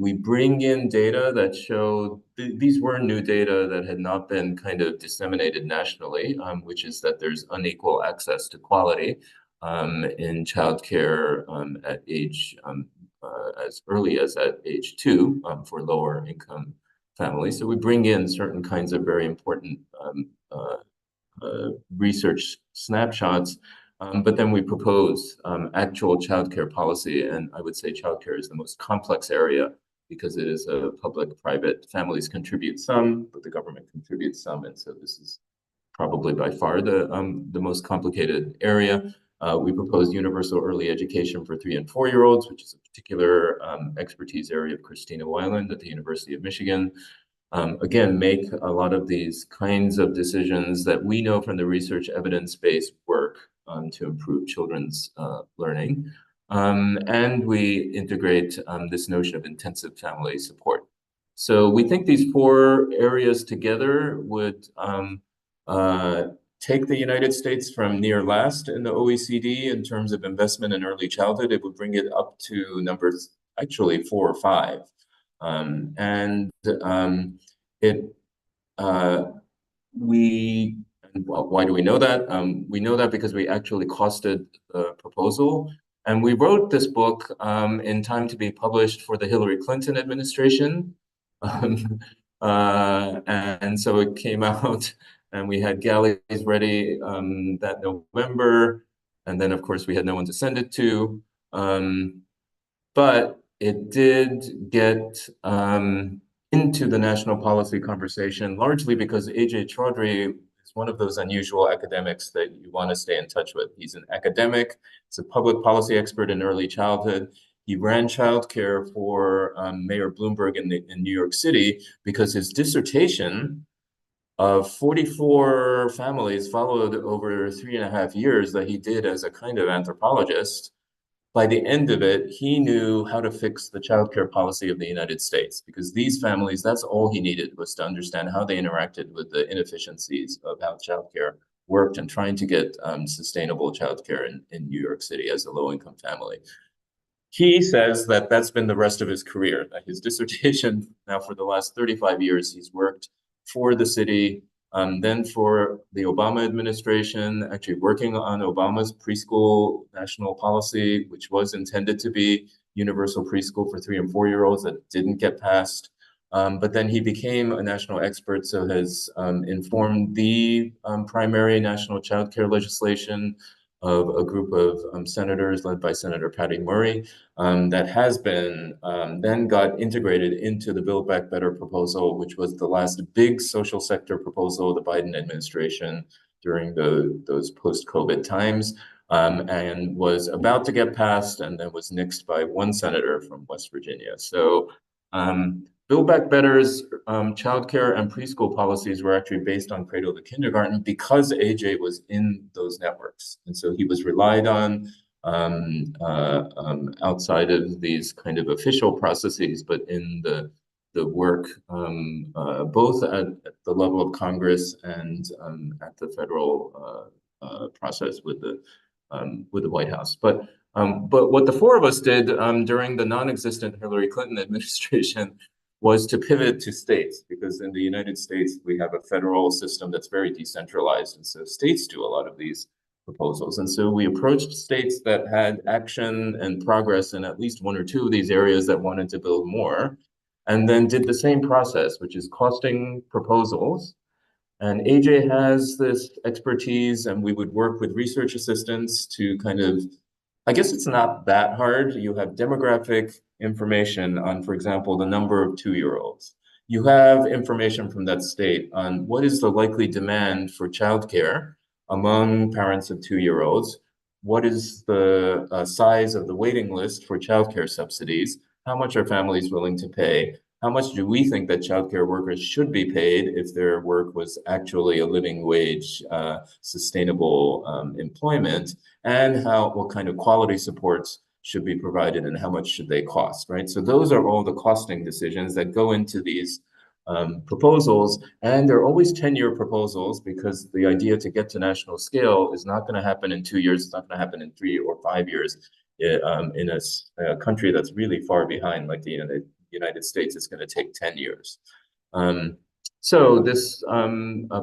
We bring in data that show these were new data that had not been kind of disseminated nationally, which is that there's unequal access to quality in childcare at age as early as at age 2 for lower income families. So we bring in certain kinds of very important research snapshots, but then we propose actual childcare policy. And I would say childcare is the most complex area because it is a public-private. Families contribute some, but the government contributes some. And so this is probably by far the most complicated area. We propose universal early education for 3- and 4-year-olds, which is a particular expertise area of Christina Weiland at the University of Michigan. Again, make a lot of these kinds of decisions that we know from the research evidence-based work to improve children's learning. And we integrate this notion of intensive family support. So we think these 4 areas together would take the United States from near last in the OECD in terms of investment in early childhood, it would bring it up to numbers actually 4 or 5. And it we well, why do we know that? We know that because we actually costed the proposal, and we wrote this book in time to be published for the Hillary Clinton administration. And so it came out, and we had galleys ready that November, and then of course we had no one to send it to. But it did get into the national policy conversation, largely because A.J. Chaudhry is one of those unusual academics that you want to stay in touch with. He's an academic, he's a public policy expert in early childhood. He ran childcare for Mayor Bloomberg in New York City because his dissertation of 44 families followed over 3.5 years that he did as a kind of anthropologist. By the end of it, he knew how to fix the childcare policy of the United States, because these families, that's all he needed, was to understand how they interacted with the inefficiencies of how childcare worked and trying to get sustainable childcare in New York City as a low-income family. He says that that's been the rest of his career, that his dissertation, now for the last 35 years, he's worked for the city, then for the Obama administration, actually working on Obama's preschool national policy, which was intended to be universal preschool for 3- and 4-year-olds that didn't get passed. But then he became a national expert, so has informed the primary national child care legislation of a group of senators led by Senator Patty Murray that has been then got integrated into the Build Back Better proposal, which was the last big social sector proposal of the Biden administration during those post-COVID times, and was about to get passed and then was nixed by one senator from West Virginia. So Build Back Better's childcare and preschool policies were actually based on cradle to kindergarten because AJ was in those networks. And so he was relied on outside of these kind of official processes, but in the work both at the level of Congress and at the federal process with the White House. But what the four of us did during the non-existent Hillary Clinton administration was to pivot to states, because in the United States, we have a federal system that's very decentralized. And so states do a lot of these proposals. And so we approached states that had action and progress in at least one or two of these areas that wanted to build more, and then did the same process, which is costing proposals. And AJ has this expertise, and we would work with research assistants to kind of, I guess it's not that hard. You have demographic information on, for example, the number of 2-year-olds. You have information from that state on what is the likely demand for childcare among parents of 2-year-olds. What is the size of the waiting list for childcare subsidies? How much are families willing to pay? How much do we think that childcare workers should be paid if their work was actually a living wage, sustainable employment? And what kind of quality supports should be provided and how much should they cost, right? So those are all the costing decisions that go into these proposals, and they're always 10-year proposals, because the idea to get to national scale is not going to happen in 2 years, it's not going to happen in 3 or 5 years. In a country that's really far behind, like the United States, it's going to take 10 years. So this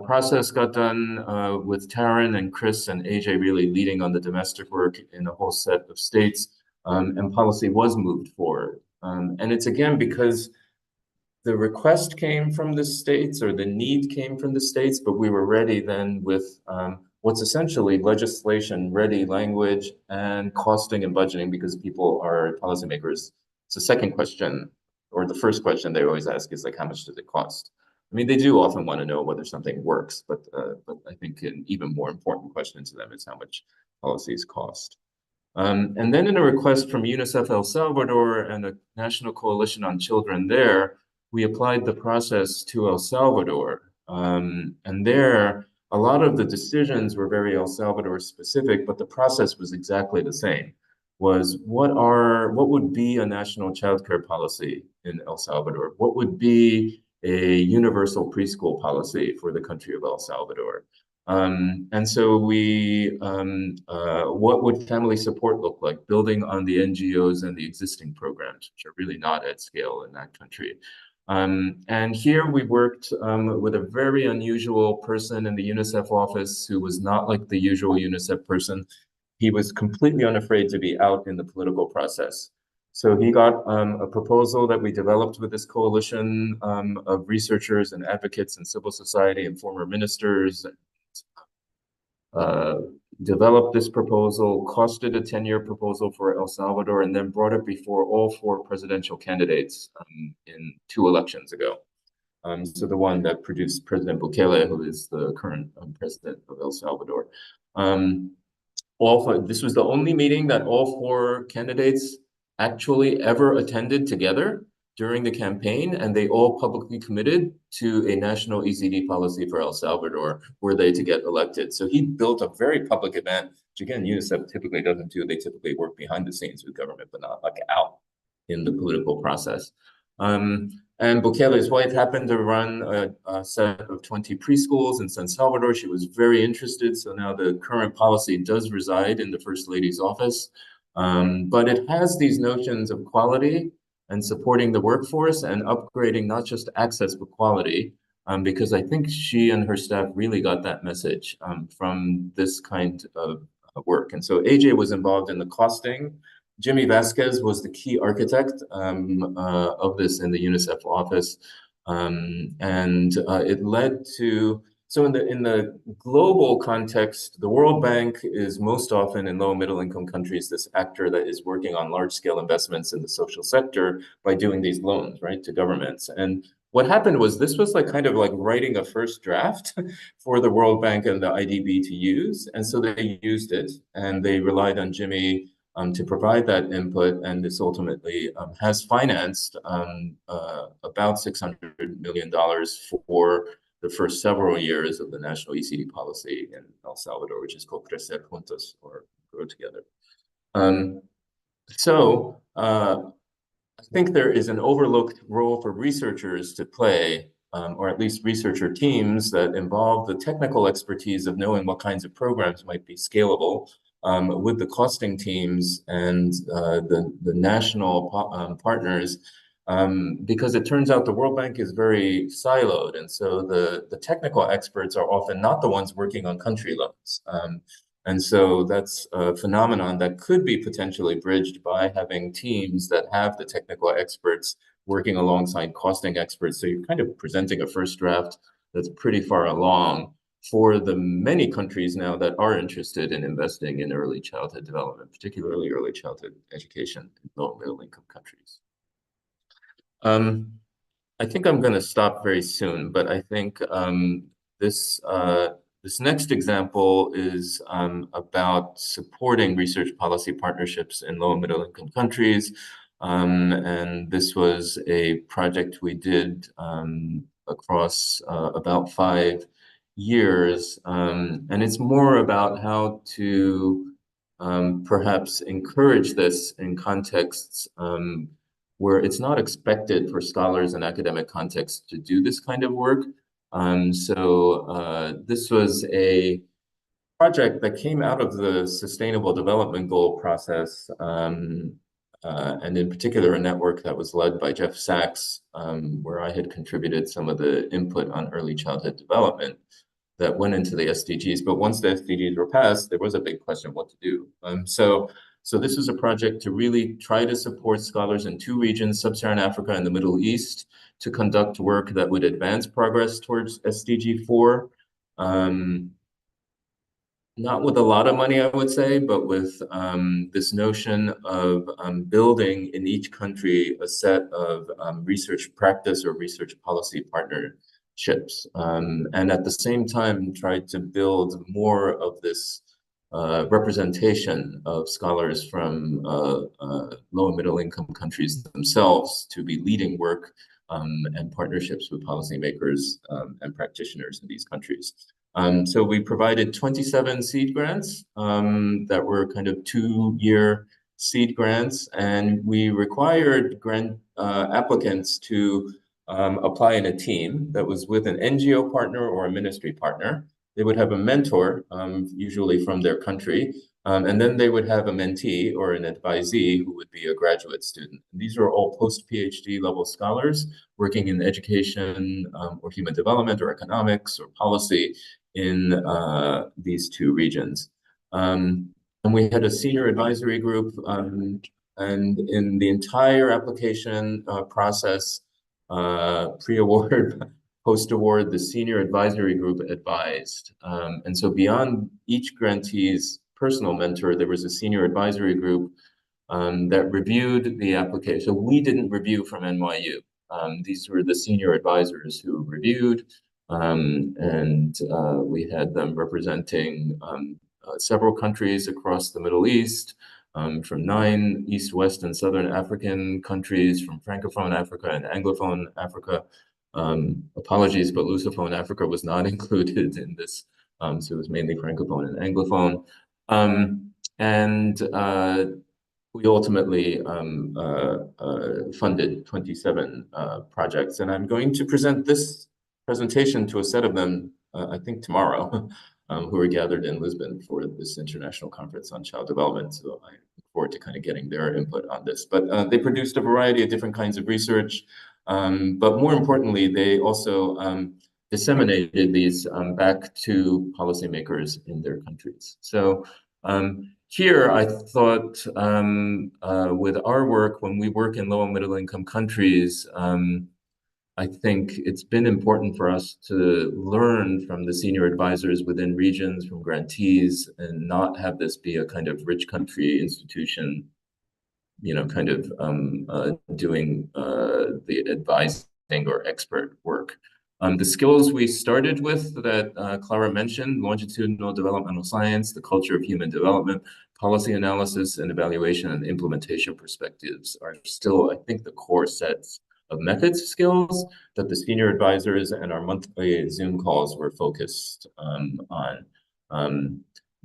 process got done with Taryn and Chris and AJ really leading on the domestic work in a whole set of states, and policy was moved forward. And it's again because the request came from the states, or the need came from the states, but we were ready then with what's essentially legislation-ready language and costing and budgeting, because people are policymakers. It's the second question, or the first question they always ask is like, how much does it cost? I mean, they do often want to know whether something works, but I think an even more important question to them is how much policies cost. And then in a request from UNICEF El Salvador and a National Coalition on Children there, we applied the process to El Salvador. And there, a lot of the decisions were very El Salvador specific, but the process was exactly the same. Was what would be a national childcare policy in El Salvador? What would be a universal preschool policy for the country of El Salvador? And so what would family support look like? Building on the NGOs and the existing programs, which are really not at scale in that country. And here we worked with a very unusual person in the UNICEF office who was not like the usual UNICEF person. He was completely unafraid to be out in the political process. So he got a proposal that we developed with this coalition of researchers and advocates and civil society and former ministers, uh, developed this proposal, costed a 10-year proposal for El Salvador, and then brought it before all four presidential candidates in 2 elections ago. So the one that produced President Bukele, who is the current president of El Salvador. This was the only meeting that all four candidates actually ever attended together during the campaign, and they all publicly committed to a national ECD policy for El Salvador were they to get elected. So he built a very public event, which again, UNICEF typically doesn't do. They typically work behind the scenes with government, but not like out in the political process. And Bukele's wife happened to run a set of 20 preschools in San Salvador. She was very interested. So now the current policy does reside in the First Lady's office. But it has these notions of quality and supporting the workforce and upgrading not just access, but quality, because I think she and her staff really got that message from this kind of work. And so AJ was involved in the costing. Jimmy Vasquez was the key architect of this in the UNICEF office. And it led to, so in the global context, the World Bank is most often in low and middle income countries, this actor that is working on large scale investments in the social sector by doing these loans, right, to governments. And what happened was this was like kind of like writing a first draft for the World Bank and the IDB to use. And so they used it and they relied on Jimmy to provide that input, and this ultimately has financed about $600 million for the first several years of the national ECD policy in El Salvador, which is called Crecer Juntos, or Grow Together. I think there is an overlooked role for researchers to play, or at least researcher teams that involve the technical expertise of knowing what kinds of programs might be scalable, with the costing teams and the national partners, because it turns out the World Bank is very siloed. And so the technical experts are often not the ones working on country loans. And so that's a phenomenon that could be potentially bridged by having teams that have the technical experts working alongside costing experts. So you're kind of presenting a first draft that's pretty far along for the many countries now that are interested in investing in early childhood development, particularly early childhood education in low and middle income countries. I think I'm going to stop very soon, but I think this next example is about supporting research policy partnerships in low and middle income countries. And this was a project we did across about 5 years. And it's more about how to perhaps encourage this in contexts where it's not expected for scholars in academic contexts to do this kind of work. This was a project that came out of the Sustainable Development Goal process, and in particular a network that was led by Jeff Sachs, where I had contributed some of the input on early childhood development that went into the SDGs. But once the SDGs were passed, there was a big question what to do. So this is a project to really try to support scholars in 2 regions, Sub-Saharan Africa and the Middle East, to conduct work that would advance progress towards SDG 4. Not with a lot of money, I would say, but with this notion of building in each country a set of research practice or research policy partnerships. And at the same time, try to build more of this representation of scholars from low and middle income countries themselves to be leading work and partnerships with policymakers and practitioners in these countries. So we provided 27 seed grants that were kind of 2-year seed grants, and we required grant applicants to apply in a team that was with an NGO partner or a ministry partner. they would have a mentor, usually from their country, and then they would have a mentee or an advisee who would be a graduate student. These are all post-PhD level scholars working in education or human development or economics or policy in these two regions. And we had a senior advisory group, and in the entire application process, pre-award, post-award, the senior advisory group advised. And so beyond each grantee's personal mentor, there was a senior advisory group that reviewed the application. So we didn't review from NYU. These were the senior advisors who reviewed, and we had them representing several countries across the Middle East, from 9 East, West, and Southern African countries, from Francophone Africa and Anglophone Africa. Apologies, but Lusophone Africa was not included in this, so it was mainly Francophone and Anglophone. We ultimately funded 27 projects, and I'm going to present this presentation to a set of them, I think tomorrow, who are gathered in Lisbon for this international conference on child development. So I look forward to kind of getting their input on this. But they produced a variety of different kinds of research, but more importantly, they also disseminated these back to policymakers in their countries. So here, I thought with our work, when we work in low and middle income countries, I think it's been important for us to learn from the senior advisors within regions, from grantees, and not have this be a kind of rich country institution, kind of doing the advising or expert work. The skills we started with that Clara mentioned, longitudinal developmental science, the culture of human development, policy analysis and evaluation and implementation perspectives are still, I think, the core sets of methods skills that the senior advisors and our monthly Zoom calls were focused on.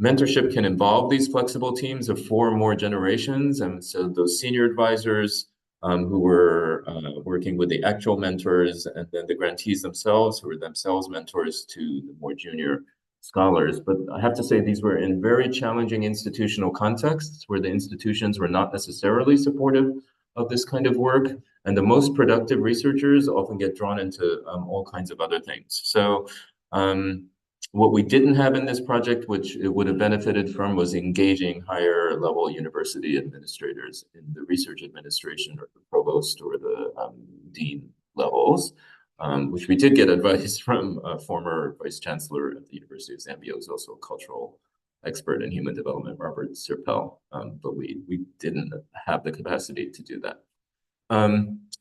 Mentorship can involve these flexible teams of 4 or more generations. And so those senior advisors who were working with the actual mentors, and then the grantees themselves, who were themselves mentors to the more junior scholars. But I have to say these were in very challenging institutional contexts where the institutions were not necessarily supportive of this kind of work. And the most productive researchers often get drawn into all kinds of other things. So what we didn't have in this project, which it would have benefited from, was engaging higher level university administrators in the research administration or the provost or the dean levels, which we did get advice from a former vice chancellor at the University of Zambia, who's also a cultural expert in human development, Robert Sirpel, but we didn't have the capacity to do that.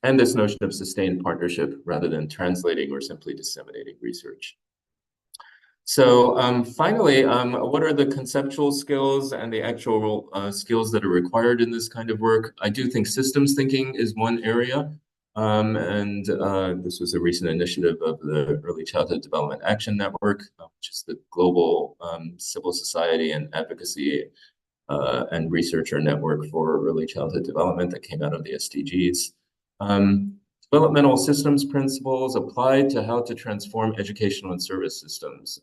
And this notion of sustained partnership rather than translating or simply disseminating research. So finally, what are the conceptual skills and the actual skills that are required in this kind of work? I do think systems thinking is one area. And this was a recent initiative of the Early Childhood Development Action Network, which is the global civil society and advocacy and researcher network for early childhood development that came out of the SDGs. Developmental systems principles applied to how to transform educational and service systems.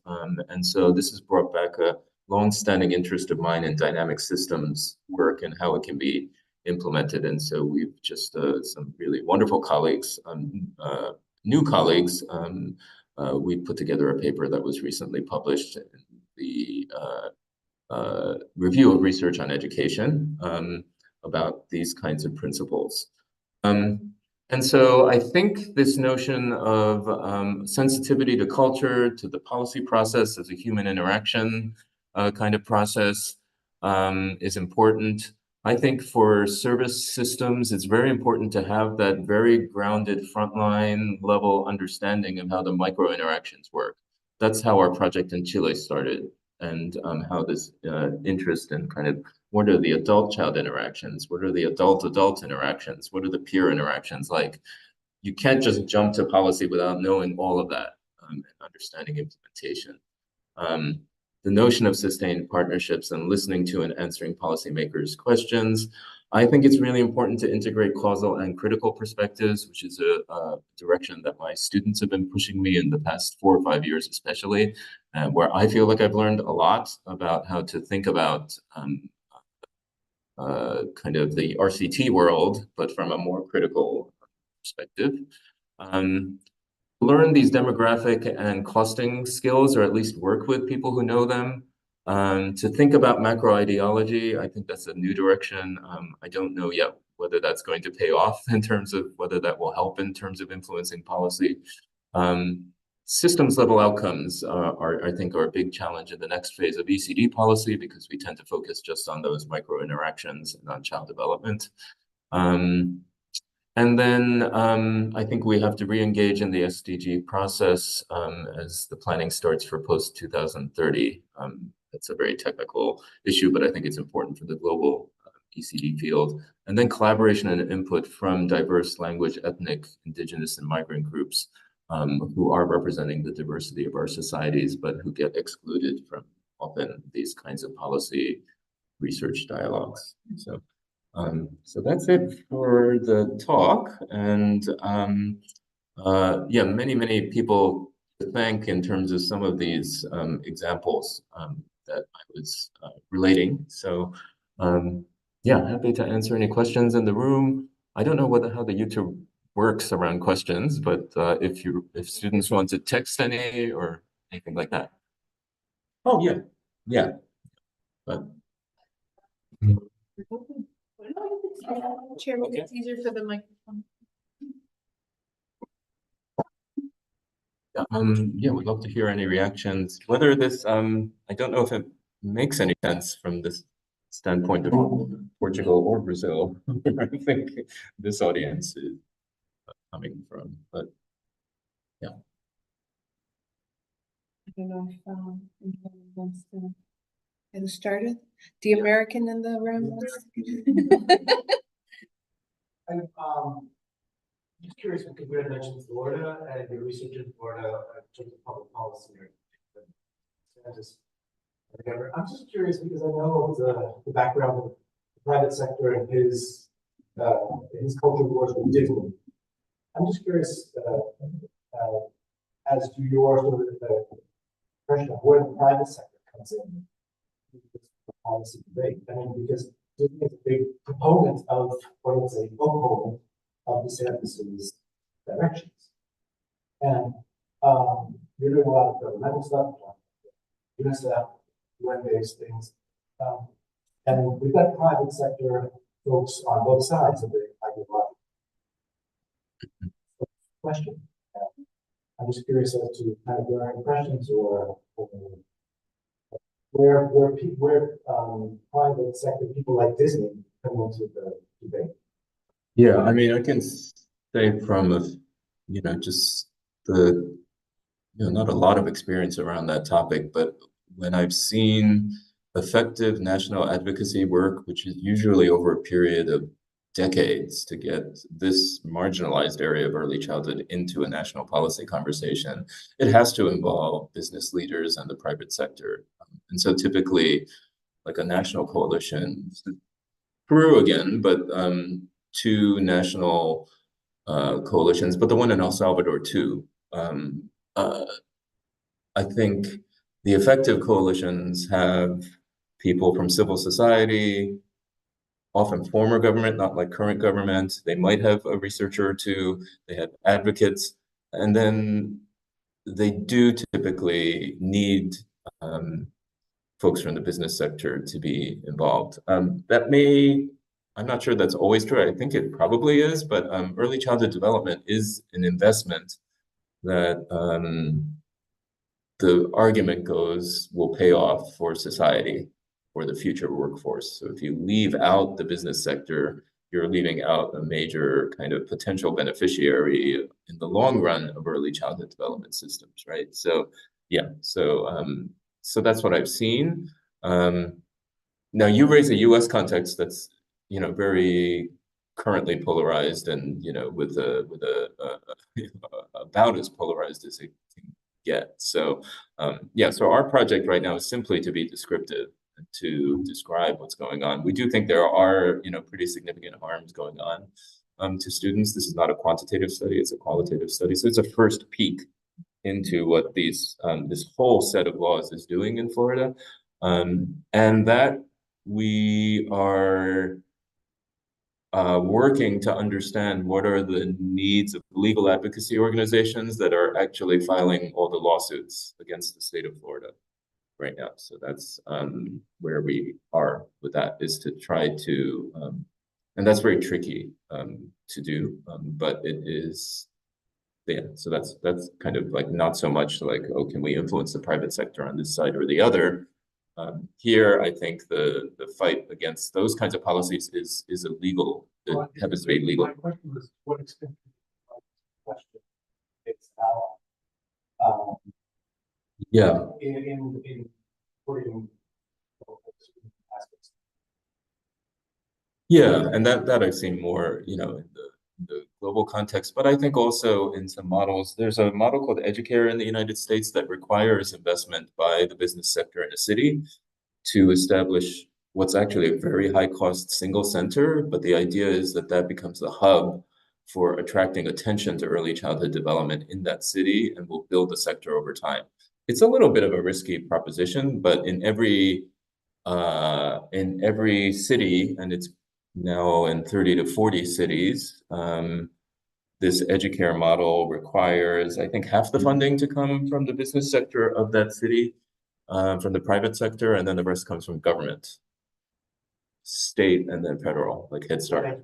And so this has brought back a long-standing interest of mine in dynamic systems work and how it can be implemented. And so we've just some really wonderful colleagues, new colleagues. We put together a paper that was recently published in the Review of Research on Education about these kinds of principles. And so I think this notion of sensitivity to culture, to the policy process as a human interaction kind of process is important. I think for service systems, it's very important to have that very grounded frontline level understanding of how the micro interactions work. That's how our project in Chile started, and how this interest in kind of what are the adult-child interactions? What are the adult-adult interactions? What are the peer interactions like? You can't just jump to policy without knowing all of that and understanding implementation. The notion of sustained partnerships and listening to and answering policymakers' questions. I think it's really important to integrate causal and critical perspectives, which is a direction that my students have been pushing me in the past 4 or 5 years, especially, where I feel like I've learned a lot about how to think about kind of the RCT world, but from a more critical perspective. Learn these demographic and costing skills, or at least work with people who know them. To think about macro ideology, I think that's a new direction. I don't know yet whether that's going to pay off in terms of whether that will help in terms of influencing policy. Systems level outcomes I think, are a big challenge in the next phase of ECD policy, because we tend to focus just on those micro interactions and on child development. And then I think we have to re-engage in the SDG process as the planning starts for post-2030. That's a very technical issue, but I think it's important for the global ECD field. And then collaboration and input from diverse language, ethnic, indigenous, and migrant groups who are representing the diversity of our societies, but who get excluded from often these kinds of policy research dialogues. So that's it for the talk. And yeah, many people to thank in terms of some of these examples that I was relating. So yeah, happy to answer any questions in the room. I don't know how the YouTube works around questions, but if students want to text any or anything like that. Oh yeah, yeah. But Chairman, Okay. it's easier for the microphone. Yeah, we'd love to hear any reactions. Whether this, I don't know if it makes any sense from this standpoint of Portugal or Brazil, where I think this audience is coming from, but yeah. I don't know if anyone wants to get us started. The American in the room wants to- I'm just curious because we had mentioned Florida and your research in Florida in terms of public policy or whatever. I'm just curious because I know the background of the private sector and his cultural wars with Disney. I'm just curious as to your sort of impression of where the private sector comes in the policy debate. I mean, because Disney is a big proponent of, or let's say, opponent of DeSantis's directions. And you're doing a lot of governmental stuff, UNICEF, UN-based things. And we've got private sector folks on both sides of the ideology. Question. I'm just curious as to kind of your impressions or where private sector people like Disney come into the debate. Yeah, I mean, I can say from just the not a lot of experience around that topic, but when I've seen effective national advocacy work, which is usually over a period of decades to get this marginalized area of early childhood into a national policy conversation, it has to involve business leaders and the private sector. And so typically, like a national coalition, Peru again, but two national coalitions, but the one in El Salvador too. I think the effective coalitions have people from civil society, often former government, not like current government. They might have a researcher or two. They have advocates, and then they do typically need folks from the business sector to be involved. I'm not sure that's always true. I think it probably is, but early childhood development is an investment that the argument goes will pay off for society, for the future workforce. So if you leave out the business sector, you're leaving out a major kind of potential beneficiary in the long run of early childhood development systems, right? So yeah, so that's what I've seen. Now you raise a U.S. context that's very currently polarized and with a about as polarized as it can get. So yeah, so our project right now is simply to be descriptive and to describe what's going on. We do think there are, pretty significant harms going on to students. This is not a quantitative study, it's a qualitative study. So it's a first peek into what this whole set of laws is doing in Florida. And that we are working to understand what are the needs of legal advocacy organizations that are actually filing all the lawsuits against the state of Florida right now. So that's where we are with that, is to try to, and that's very tricky to do, but it is, yeah, so that's kind of like not so much like, oh, can we influence the private sector on this side or the other? Here, I think the fight against those kinds of policies is a legal, it happens to be legal. My question was, what extent question it's now Yeah. in putting aspects. Yeah, and that I've seen more, in the global context, but I think also in some models, there's a model called Educare in the United States that requires investment by the business sector in a city to establish what's actually a very high cost single center, but the idea is that that becomes the hub for attracting attention to early childhood development in that city and will build the sector over time. It's a little bit of a risky proposition, but in every city, and it's now in 30 to 40 cities, this Educare model requires, I think, half the funding to come from the business sector of that city, from the private sector, and then the rest comes from government, state, and then federal, like Head Start.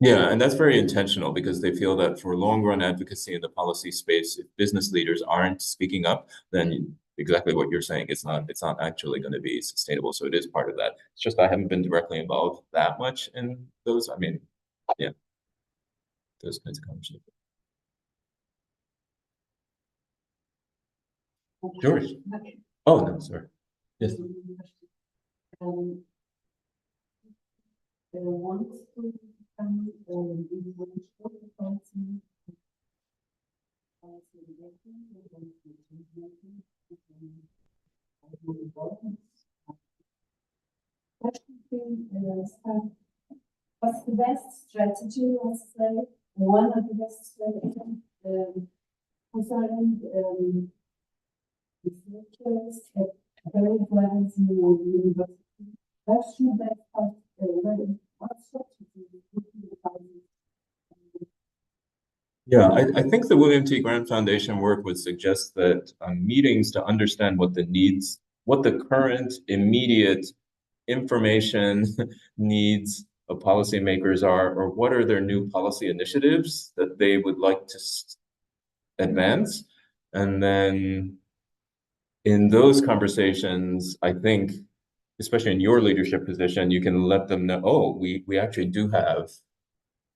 Yeah, and that's very intentional because they feel that for long run advocacy in the policy space, if business leaders aren't speaking up, then exactly what you're saying, it's not actually going to be sustainable. So it is part of that. It's just I haven't been directly involved that much in those. I mean, yeah, those kinds of conversations. George. Oh no, sorry. Yes. Want to become what's the best strategy, let's say, one of the best strategies concerning researchers at various levels in the university? What should they start learning? What strategy would be advised? Yeah, I think the William T. Grant Foundation work would suggest that meetings to understand what the needs, what the current immediate information needs of policymakers are, or what are their new policy initiatives that they would like to advance. And then in those conversations, I think, especially in your leadership position, you can let them know, oh, we actually do have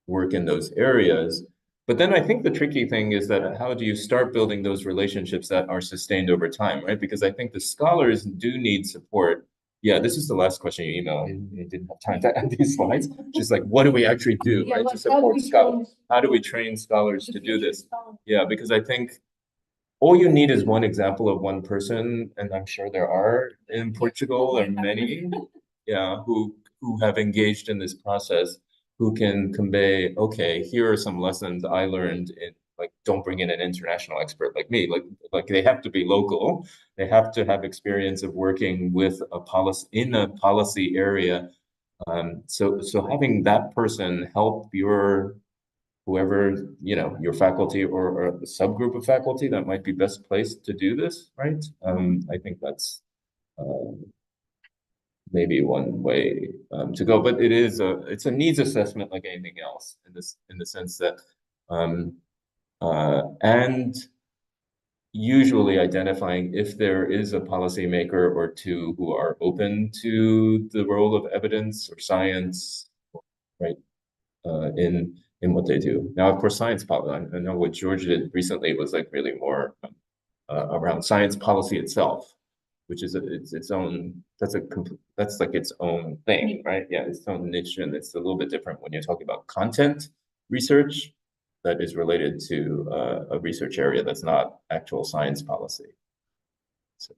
work in those areas. But then I think the tricky thing is that how do you start building those relationships that are sustained over time, right? Because I think the scholars do need support. Yeah, this is the last question you emailed. I didn't have time to add these slides. Just like, what do we actually do, right, to support scholars? How do we train scholars to do this? Yeah, because I think all you need is one example of one person, and I'm sure there are in Portugal or many, yeah, who have engaged in this process, who can convey, okay, here are some lessons I learned in, like, don't bring in an international expert like me. Like they have to be local. They have to have experience of working with a policy in a policy area. So having that person help your whoever, your faculty or a subgroup of faculty that might be best placed to do this, right? I think that's maybe one way to go, but it's a needs assessment like anything else in the sense that and usually identifying if there is a policymaker or two who are open to the role of evidence or science, right? In what they do. Now, of course, science policy, I know what George did recently was like really more around science policy itself, which is its own, that's like its own thing, right? Yeah, its own niche, and it's a little bit different when you're talking about content research. that is related to a research area that's not actual science policy. So,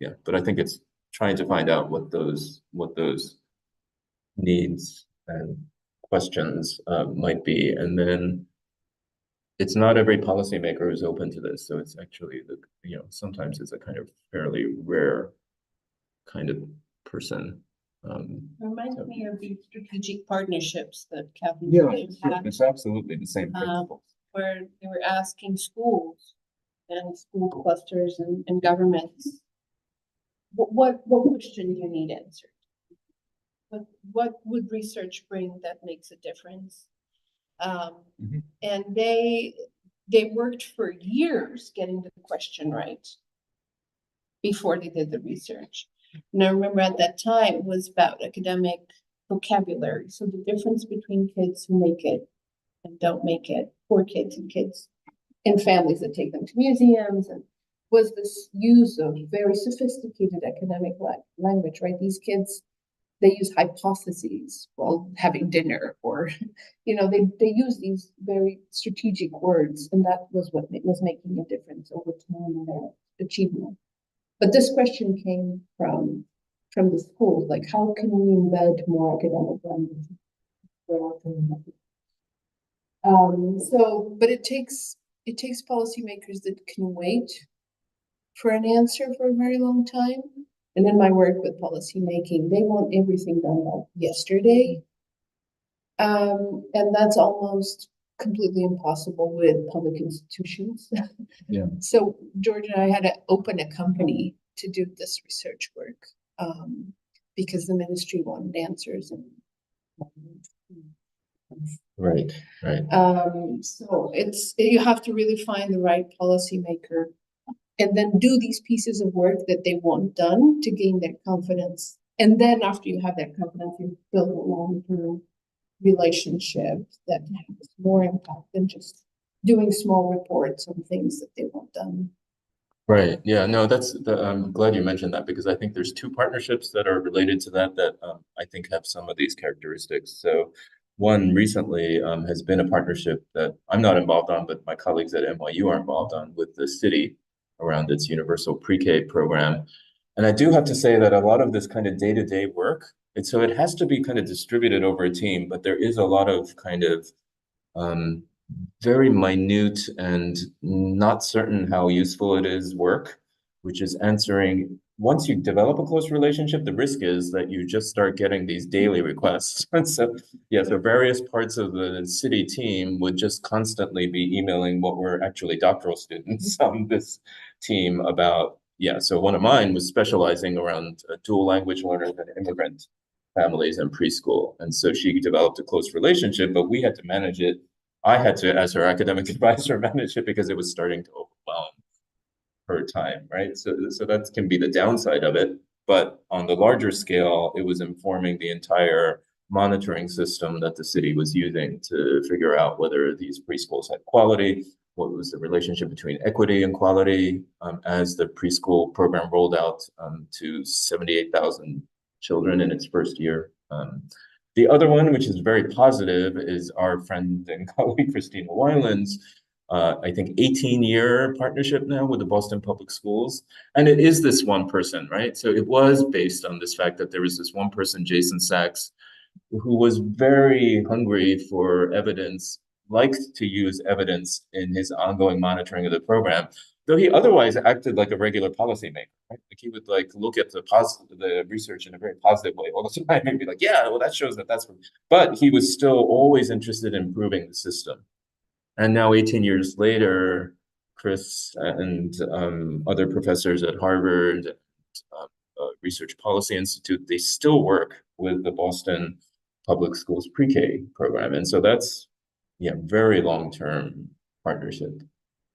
yeah, but I think it's trying to find out what those needs and questions might be, and then it's not every policymaker is open to this, so it's actually sometimes it's a kind of fairly rare kind of person. Reminds me of the strategic partnerships that Kathy had, it's absolutely the same principle. where they were asking schools and school clusters and governments, what question do you need answered? What would research bring that makes a difference? And they worked for years getting the question right before they did the research. And I remember at that time it was about academic vocabulary. So the difference between kids who make it and don't make it, poor kids and kids in families that take them to museums, and was this use of very sophisticated academic language, right? These kids, they use hypotheses while having dinner, or, they use these very strategic words, and that was what was making a difference over time in their achievement. But this question came from the schools, like, how can we embed more academic language? But it takes policymakers that can wait for an answer for a very long time. And in my work with policymaking, they want everything done like yesterday. And that's almost completely impossible with public institutions. Yeah. So George and I had to open a company to do this research work, because the ministry wanted answers. Right. So you have to really find the right policymaker and then do these pieces of work that they want done to gain their confidence. And then after you have that confidence, you build a long-term relationship that has more impact than just doing small reports on things that they want done. Right. Yeah. No, I'm glad you mentioned that, because I think there's two partnerships that are related to that I think have some of these characteristics. So one recently has been a partnership that I'm not involved on, but my colleagues at NYU are involved on, with the city around its universal pre-K program. And I do have to say that a lot of this kind of day-to-day work, so it has to be kind of distributed over a team, but there is a lot of kind of very minute and not certain how useful it is work, which is answering, once you develop a close relationship, the risk is that you just start getting these daily requests. So various parts of the city team would just constantly be emailing what were actually doctoral students on this team about, so one of mine was specializing around dual language learners and immigrant families in preschool. And so she developed a close relationship, but we had to manage it. I had to, as her academic advisor, manage it because it was starting to overwhelm her time, right? So that can be the downside of it. But on the larger scale, it was informing the entire monitoring system that the city was using to figure out whether these preschools had quality, what was the relationship between equity and quality, as the preschool program rolled out to 78,000 children in its first year. The other one, which is very positive, is our friend and colleague Christina Weiland's, I think, 18-year partnership now with the Boston Public Schools. And it is this one person, right? So it was based on this fact that there was this one person, Jason Sachs, who was very hungry for evidence, liked to use evidence in his ongoing monitoring of the program, though he otherwise acted like a regular policymaker, right? Like he would look at the research in a very positive way all the time and be like, yeah, well, that shows that's what, but he was still always interested in improving the system. And now 18 years later, Chris and other professors at Harvard, Research Policy Institute, they still work with the Boston Public Schools pre-K program. And so that's, very long-term partnership.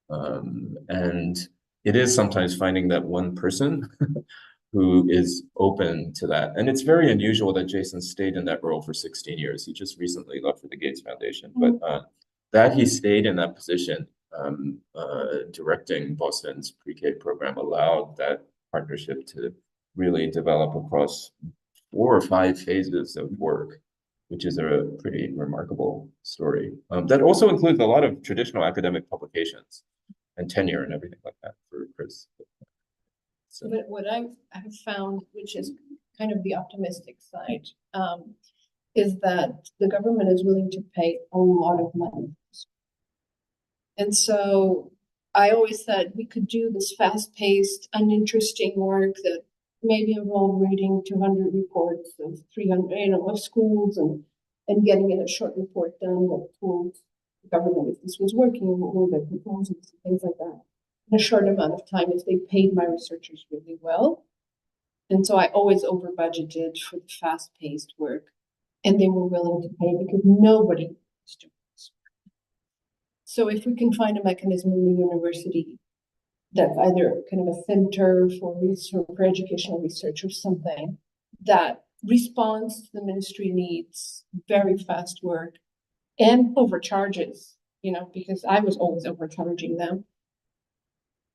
And it is sometimes finding that one person who is open to that. And it's very unusual that Jason stayed in that role for 16 years. He just recently left for the Gates Foundation, but that he stayed in that position, directing Boston's pre-K program, allowed that partnership to really develop across 4 or 5 phases of work, which is a pretty remarkable story. That also includes a lot of traditional academic publications and tenure and everything like that for Chris. So. But what I've found, which is kind of the optimistic side, is that the government is willing to pay a lot of money. And so I always said we could do this fast-paced, uninteresting work that maybe involved reading 200 reports of 300, of schools and getting it a short report done that told the government if this was working, what were their proposals, things like that, in a short amount of time if they paid my researchers really well. And so I always over budgeted for the fast-paced work, and they were willing to pay because nobody was doing this. So if we can find a mechanism in the university that's either kind of a center for research, for educational research or something that responds to the ministry needs, very fast work, and overcharges, because I was always overcharging them,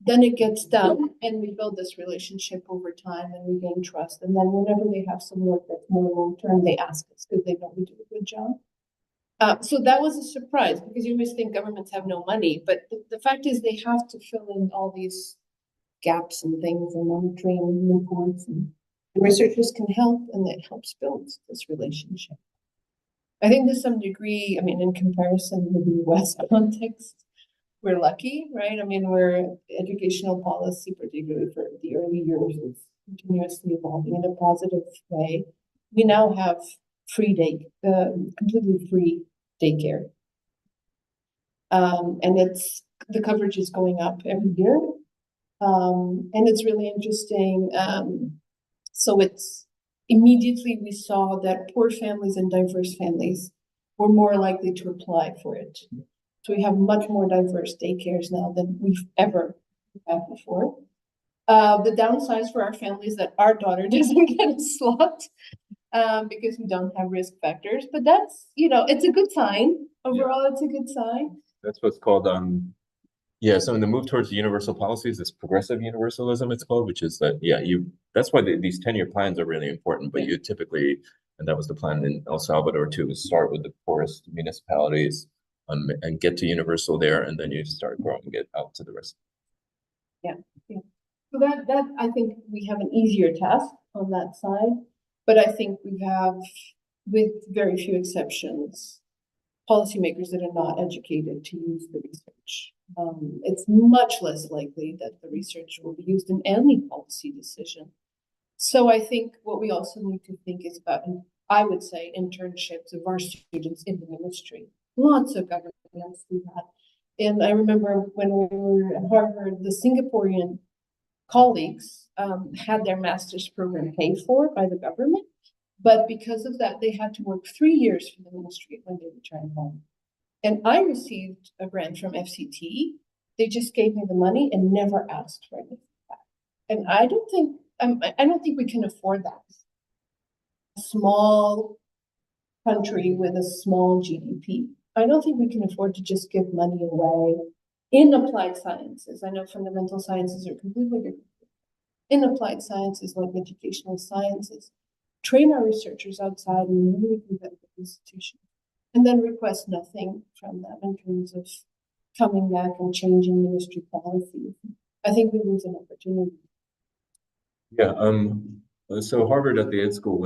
then it gets done and we build this relationship over time and we gain trust. And then whenever they have some work that's more long-term, they ask us because they know we do a good job. So that was a surprise because you always think governments have no money, but the fact is they have to fill in all these gaps and things and monitoring reports, and researchers can help, and it helps build this relationship. I think to some degree, in comparison with the US context, we're lucky, right? We're educational policy, particularly for the early years, is continuously evolving in a positive way. We now have completely free daycare. And the coverage is going up every year. And it's really interesting. So immediately we saw that poor families and diverse families were more likely to apply for it. So we have much more diverse daycares now than we've ever had before. The downside for our family is that our daughter doesn't get a slot because we don't have risk factors. But that's, it's a good sign. Overall, It's a good sign. That's what's called, so in the move towards universal policies, this progressive universalism, it's called, which is that, that's why these 10-year plans are really important. But you typically, and that was the plan in El Salvador too, is start with the poorest municipalities and get to universal there, and then you start growing it out to the rest. Yeah. So that I think we have an easier task on that side, but I think we have, with very few exceptions, policymakers that are not educated to use the research. It's much less likely that the research will be used in any policy decision. So I think what we also need to think is about, I would say, internships of our students in the ministry. Lots of governments do that. And I remember when we were at Harvard, the Singaporean colleagues had their master's program paid for by the government. But because of that, they had to work 3 years for the ministry when they returned home. And I received a grant from FCT. They just gave me the money and never asked for anything back. And I don't think we can afford that. A small country with a small GDP. I don't think we can afford to just give money away in applied sciences. I know fundamental sciences are completely different. In applied sciences, like educational sciences, train our researchers outside in really competitive institutions, and then request nothing from them in terms of coming back and changing ministry policy. I think we lose an opportunity. So Harvard at the Ed School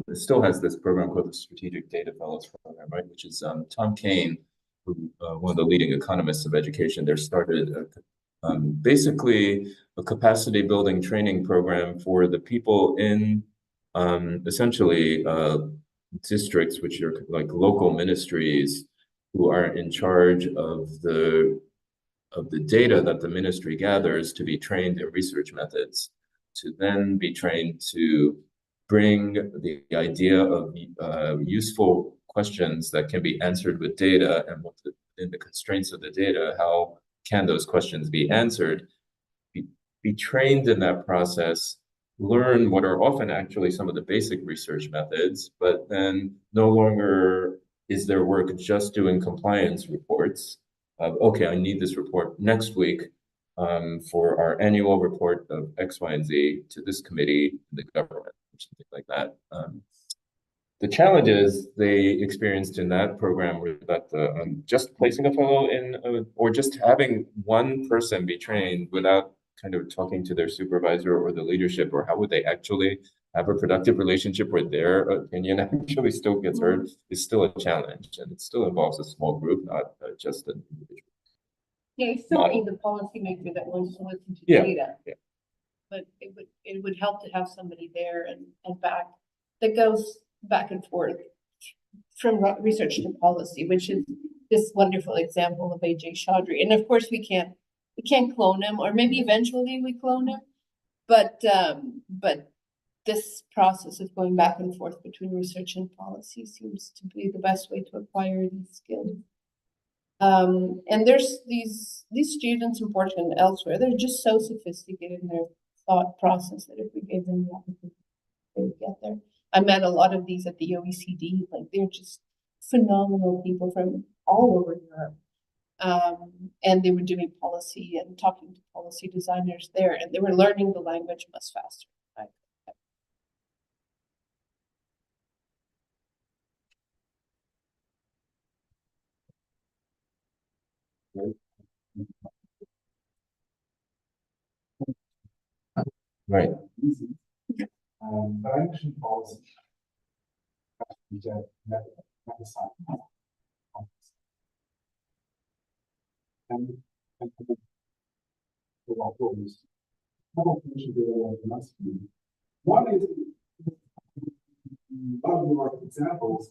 it still has this program called the Strategic Data Fellows Program, right? Which is Tom Kane, who one of the leading economists of education there, started basically a capacity building training program for the people in essentially districts, which are like local ministries, who are in charge of the data that the ministry gathers, to be trained in research methods, to then be trained to bring the idea of useful questions that can be answered with data, and within the constraints of the data, how can those questions be answered, be trained in that process, learn what are often actually some of the basic research methods, but then no longer is their work just doing compliance reports of, okay, I need this report next week for our annual report of X, Y, and Z to this committee in the government, or something like that. the challenges they experienced in that program were that the just placing a fellow in, or just having one person be trained without kind of talking to their supervisor or the leadership, or how would they actually have a productive relationship where their opinion actually still gets heard, is still a challenge, and it still involves a small group, not just an individual. Yeah, you still need the policymaker that wants to listen to Yeah, data. yeah. But it would help to have somebody there and back, that goes back and forth from research to policy, which is this wonderful example of AJ Chaudhry. And of course, we can't clone him, or maybe eventually we clone him, but this process of going back and forth between research and policy seems to be the best way to acquire these skills. And there's these students in Portugal and elsewhere, they're just so sophisticated in their thought process that if we gave them the opportunity, they would get there. I met a lot of these at the OECD, like they're just phenomenal people from all over Europe. And they were doing policy and talking to policy designers there, and they were learning the language much faster. Right. Easy. But I mentioned policy. And one is one of your examples.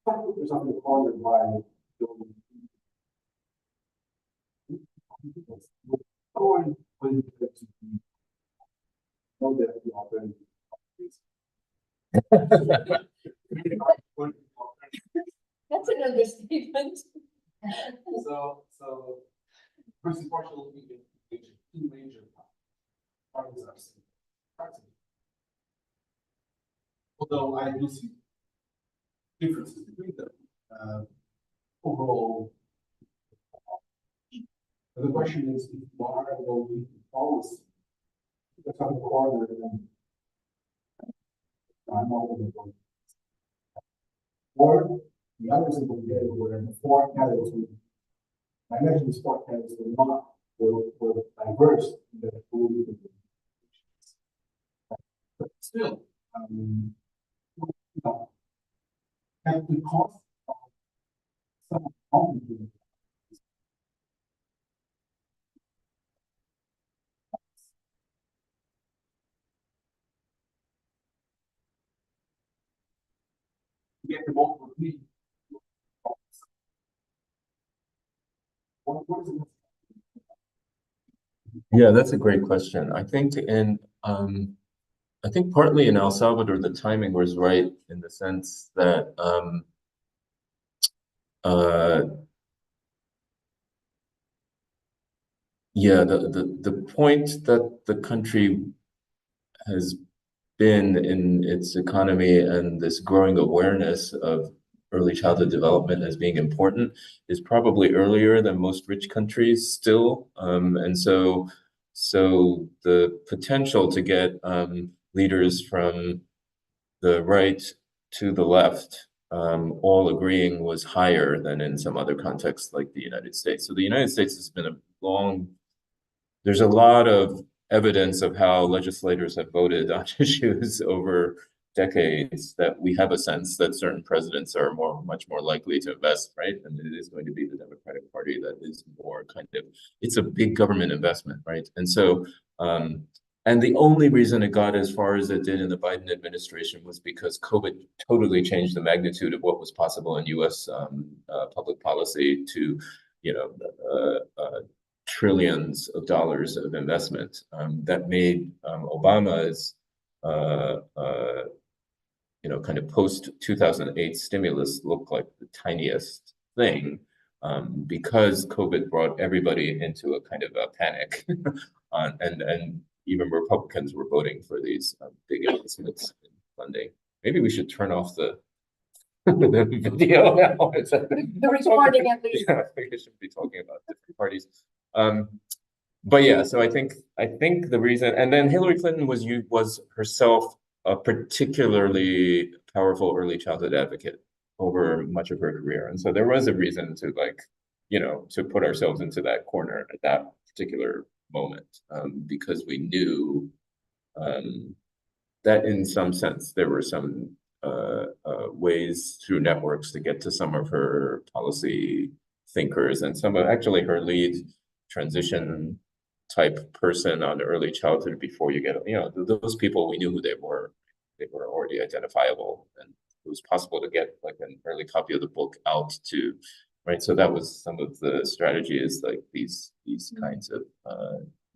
There's something called by building. Someone when you get to know that the operating. That's an understatement. So first is partial two major parts are similar. Although I do see differences between them. Overall, the question is, if you are going to policy, the kind of corner and I'm not going to go. Or the other simple data where the four categories, I mentioned these four categories were diverse in the food. But still, you know, at the cost of some complicated. Get the multiple people. What is it? Yeah, that's a great question. I think partly in El Salvador, the timing was right in the sense that yeah, the point that the country has been in its economy and this growing awareness of early childhood development as being important is probably earlier than most rich countries still. And so the potential to get leaders from the right to the left all agreeing was higher than in some other contexts like the United States. So the United States has been there's a lot of evidence of how legislators have voted on issues over decades that we have a sense that certain presidents are much more likely to invest, right? And it is going to be the Democratic Party that is more kind of, it's a big government investment, right? And so, and the only reason it got as far as it did in the Biden administration was because COVID totally changed the magnitude of what was possible in US public policy to, you know, trillions of dollars of investment that made Obama's you know, kind of post 2008 stimulus look like the tiniest thing because COVID brought everybody into a kind of a panic and even Republicans were voting for these big investments in funding. Maybe we should turn off the video now. The recording at least. Yeah, I think I should be talking about different parties. But yeah, so I think the reason, and then Hillary Clinton was herself particularly powerful early childhood advocate over much of her career. And so there was a reason to like, to put ourselves into that corner at that particular moment, because we knew that in some sense there were some ways through networks to get to some of her policy thinkers and some of actually her lead transition type person on early childhood before you get, those people, we knew who they were. They were already identifiable, and it was possible to get like an early copy of the book out to, right? So that was some of the strategy, is like these kinds of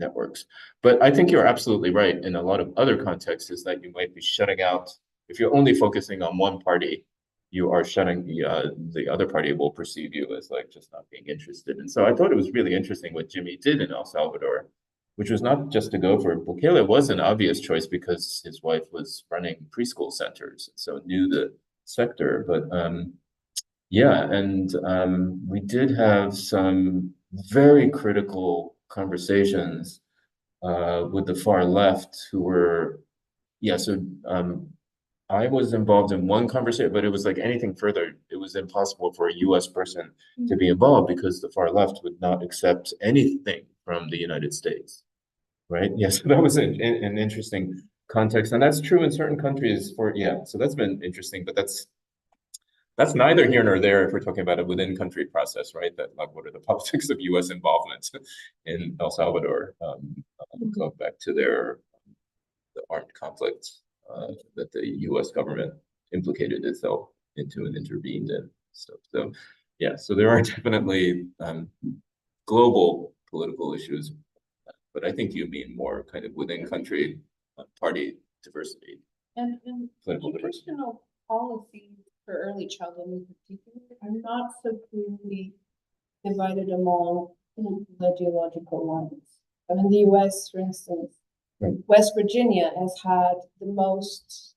networks. But I think you're absolutely right. In a lot of other contexts, is that you might be shutting out, if you're only focusing on one party, you are shutting the other party will perceive you as like just not being interested. And so I thought it was really interesting what Jimmy did in El Salvador, which was not just to go for Bukele was an obvious choice because his wife was running preschool centers, and so knew the sector. But we did have some very critical conversations with the far left who were, I was involved in one conversation, but it was like anything further, it was impossible for a US person to be involved because the far left would not accept anything from the United States, right? Yes, so that was an interesting context, and that's true in certain countries so that's been interesting, but that's neither here nor there if we're talking about a within country process, right? That like, what are the politics of US involvement in El Salvador? Go back to the armed conflict that the US government implicated itself into and intervened in. So there are definitely global political issues, but I think you mean more kind of within country party diversity. And political diversity. educational policies for early childhood in particular are not so clearly divided along ideological lines. I mean, the US, for instance, West Virginia has had the most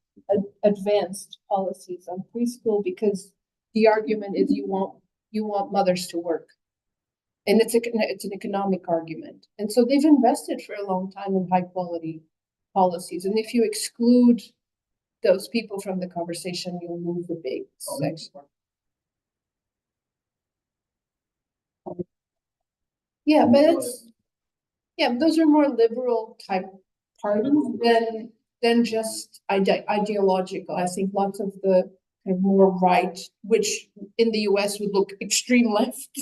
advanced policies on preschool because the argument is you want mothers to work, and it's an economic argument, and so they've invested for a long time in high quality policies. And if you exclude those people from the conversation, you'll lose the big section. Yeah, but those are more liberal type parties than just ideological. I think lots of the kind of more right, which in the US would look extreme left.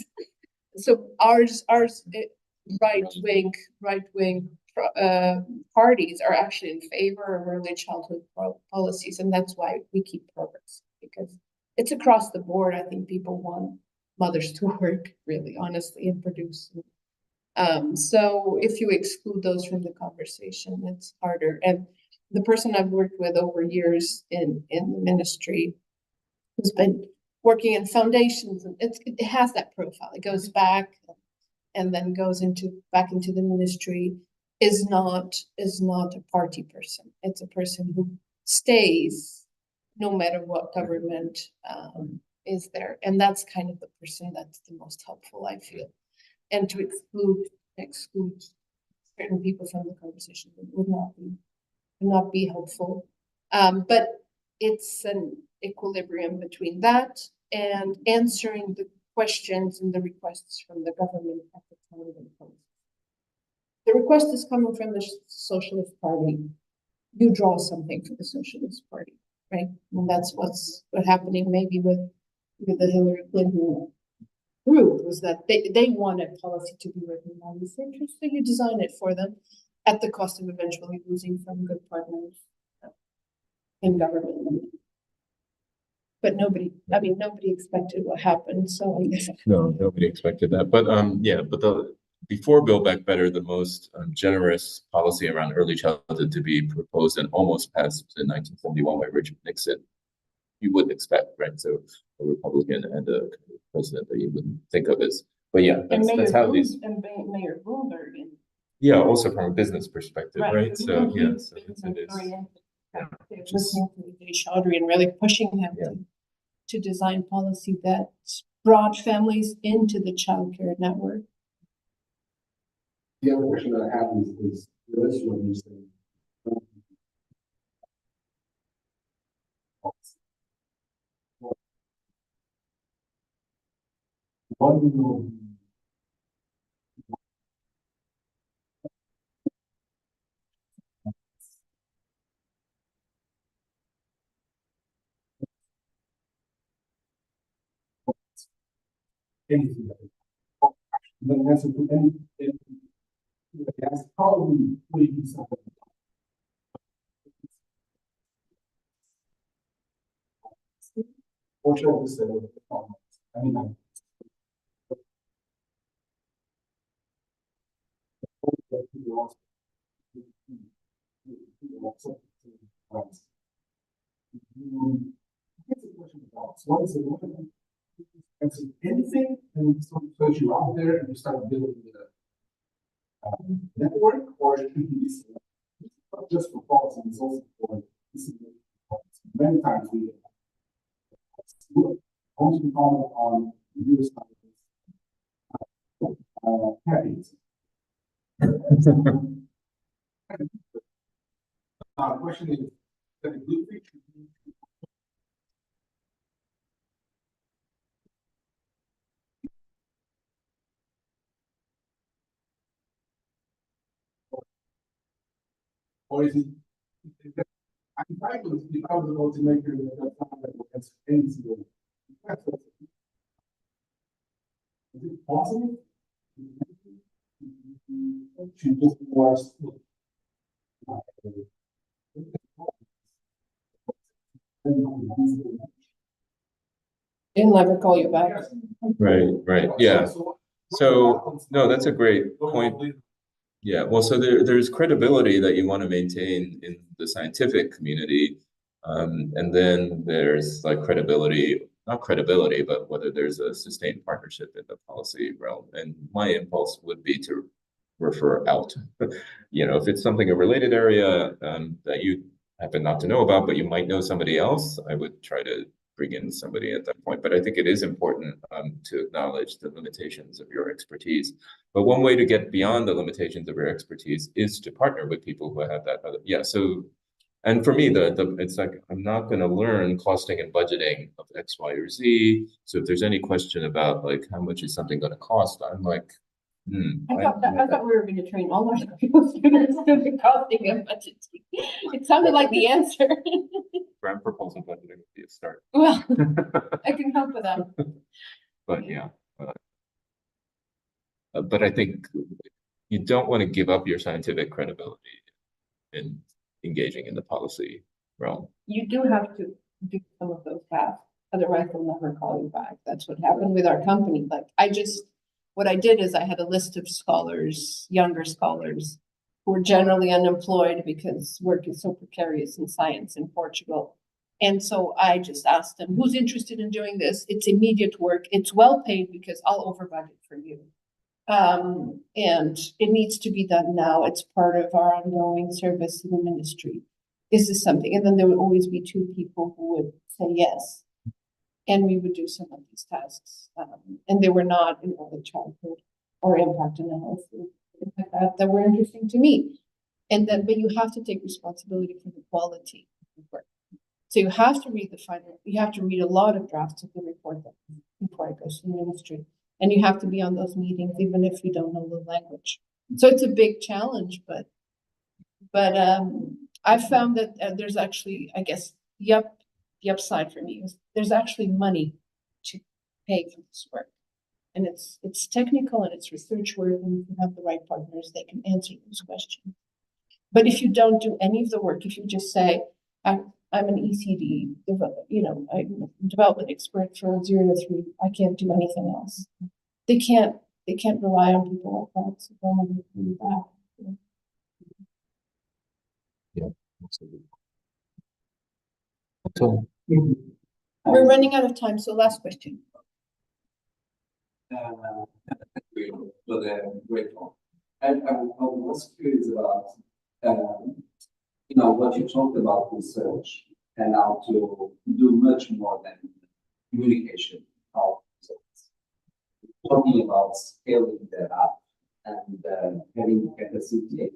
So ours right wing parties are actually in favor of early childhood policies, and that's why we keep progress, because it's across the board. I think people want mothers to work, really, honestly, and produce. So if you exclude those from the conversation, it's harder. And the person I've worked with over years in the ministry, who's been working in foundations, and it has that profile. It goes back and then goes back into the ministry, is not a party person. It's a person who stays no matter what government is there. And that's kind of the person that's the most helpful, I feel. And to exclude certain people from the conversation would not be helpful. But it's an equilibrium between that and answering the questions and the requests from the government at the time of the post. The request is coming from the Socialist Party. You draw something for the Socialist Party, right? And that's what's happening maybe with the Hillary Clinton group, was that they wanted policy to be written on this interest, so you design it for them at the cost of eventually losing from good partners in government. But nobody expected what happened, so I guess. No, nobody expected that. But before Build Back Better, the most generous policy around early childhood to be proposed and almost passed in 1971 by Richard Nixon, you wouldn't expect, right? So a Republican and a president that you wouldn't think of as, but that's how these. And Mayor Bloomberg. Also from a business perspective, right? So it is. Listening to Jay Chaudhry and really pushing him to design policy that brought families into the childcare network. The other question that I have is this one you say. What do you know? Anything that the answer to any that's probably pretty something. Or should I just say, I mean, what is it? Answer anything and sort of put you out there and you start building the network, or it could be not just for policy, it's also for discipline. Many times we only comment on the happiness. Question is, that a good thing? Or is it? I'm trying to, if I was about to make it that time that was anything. Is it possible? She just was. They'll never call you back. Right, yeah. So, no, that's a great point. Yeah, well, so there's credibility that you want to maintain in the scientific community. And then there's like credibility, not credibility, but whether there's a sustained partnership in the policy realm. And my impulse would be to refer out. You know, if it's something a related area that you happen not to know about, but you might know somebody else, I would try to bring in somebody at that point. But I think it is important to acknowledge the limitations of your expertise. But one way to get beyond the limitations of your expertise is to partner with people who have that other, yeah. So, and for me, it's like I'm not going to learn costing and budgeting of X, Y, or Z. So if there's any question about like how much is something going to cost, I'm like, I thought we were going to train all our students to be costing and budgeting. It sounded like the answer. grant proposal budgeting would be a start. Well, I can help with that. But yeah, but I think you don't want to give up your scientific credibility in engaging in the policy realm. You do have to do some of those tasks, otherwise they'll never call you back. That's what happened with our company. Like what I did is I had a list of scholars, younger scholars, who were generally unemployed because work is so precarious in science in Portugal. And so I just asked them, who's interested in doing this? It's immediate work. It's well paid because I'll over budget for you. And it needs to be done now. It's part of our ongoing service in the ministry. This is something. And then there would always be two people who would say yes. And we would do some of these tasks. And they were not in early childhood or impact analysis, things like that were interesting to me. And then, but you have to take responsibility for the quality of the work. So you have to read you have to read a lot of drafts of the report before it goes to the ministry. And you have to be on those meetings, even if you don't know the language. So it's a big challenge, but I found that there's actually, I guess, the upside for me is there's actually money to pay for this work. And it's technical and it's research work, and if you have the right partners, they can answer those questions. But if you don't do any of the work, if you just say, I'm an ECD, I'm a development expert from 0 to 3, I can't do anything else. They can't rely on people like that, so they'll never do that. Yeah, absolutely. So, we're running out of time, so last question. For the great talk. I was curious about, what you talked about research and how to do much more than communication of results. Talking about scaling that up and having the capacity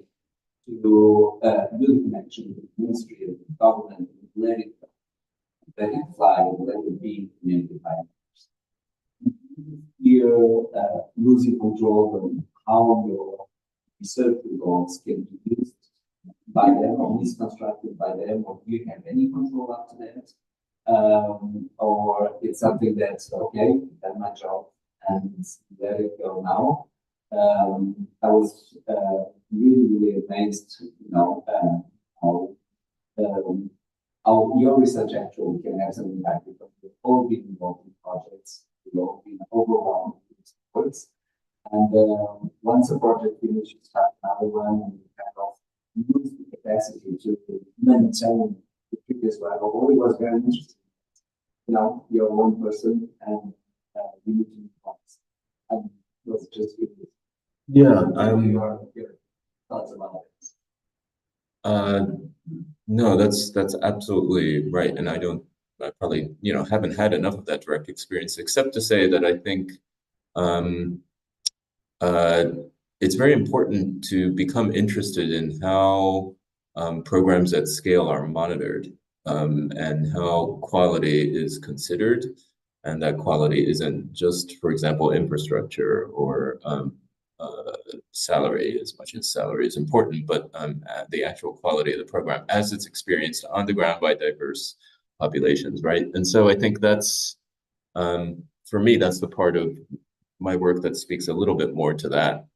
to build connection with the ministry of government and let it fly, let it be community partners. fear losing control on how your research results can be used by them or misconstructed by them, or do you have any control after that? Or it's something that's okay, done my job and let it go now. I was really amazed, how your research actually can have some impact, because we've all been involved in projects, we've all been overwhelmed with words. And once a project finishes, you start another one, and you kind of lose the capacity to maintain the previous one. Although it was very interesting, you're one person and you need to be honest. And it was just good. Yeah, Your thoughts about it. no, that's absolutely right. And I probably, haven't had enough of that direct experience, except to say that I think it's very important to become interested in how programs at scale are monitored, and how quality is considered, and that quality isn't just, for example, infrastructure or salary, as much as salary is important, but the actual quality of the program as it's experienced on the ground by diverse populations, right? And so I think that's, for me, that's the part of my work that speaks a little bit more to that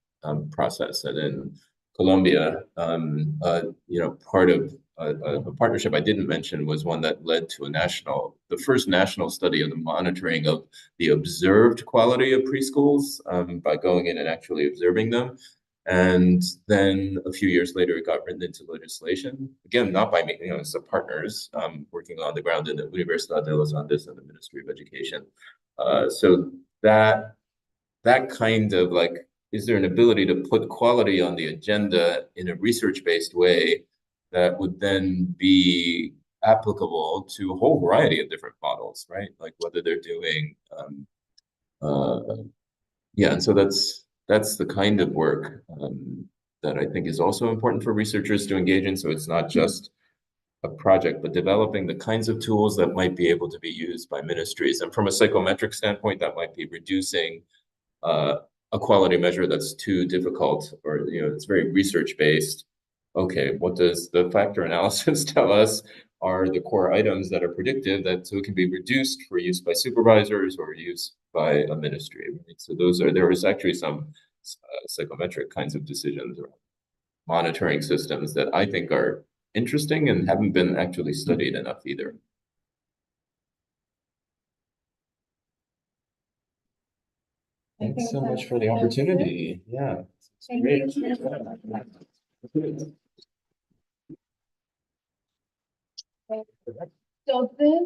process. And in Colombia, part of a partnership I didn't mention was one that led to the first national study of the monitoring of the observed quality of preschools, by going in and actually observing them. And then a few years later, it got written into legislation. Again, not by me, it's the partners working on the ground in the Universidad de los Andes and the Ministry of Education. So that kind of is there an ability to put quality on the agenda in a research-based way that would then be applicable to a whole variety of different models, right? Like whether they're doing, and so that's the kind of work that I think is also important for researchers to engage in. So it's not just a project, but developing the kinds of tools that might be able to be used by ministries. And from a psychometric standpoint, that might be reducing a quality measure that's too difficult, or it's very research-based. Okay, what does the factor analysis tell us are the core items that are predictive, so it can be reduced for use by supervisors or use by a ministry, right? So there is actually some psychometric kinds of decisions or monitoring systems that I think are interesting and haven't been actually studied enough either. Thanks so much for the opportunity. Yeah. Thank Great. So this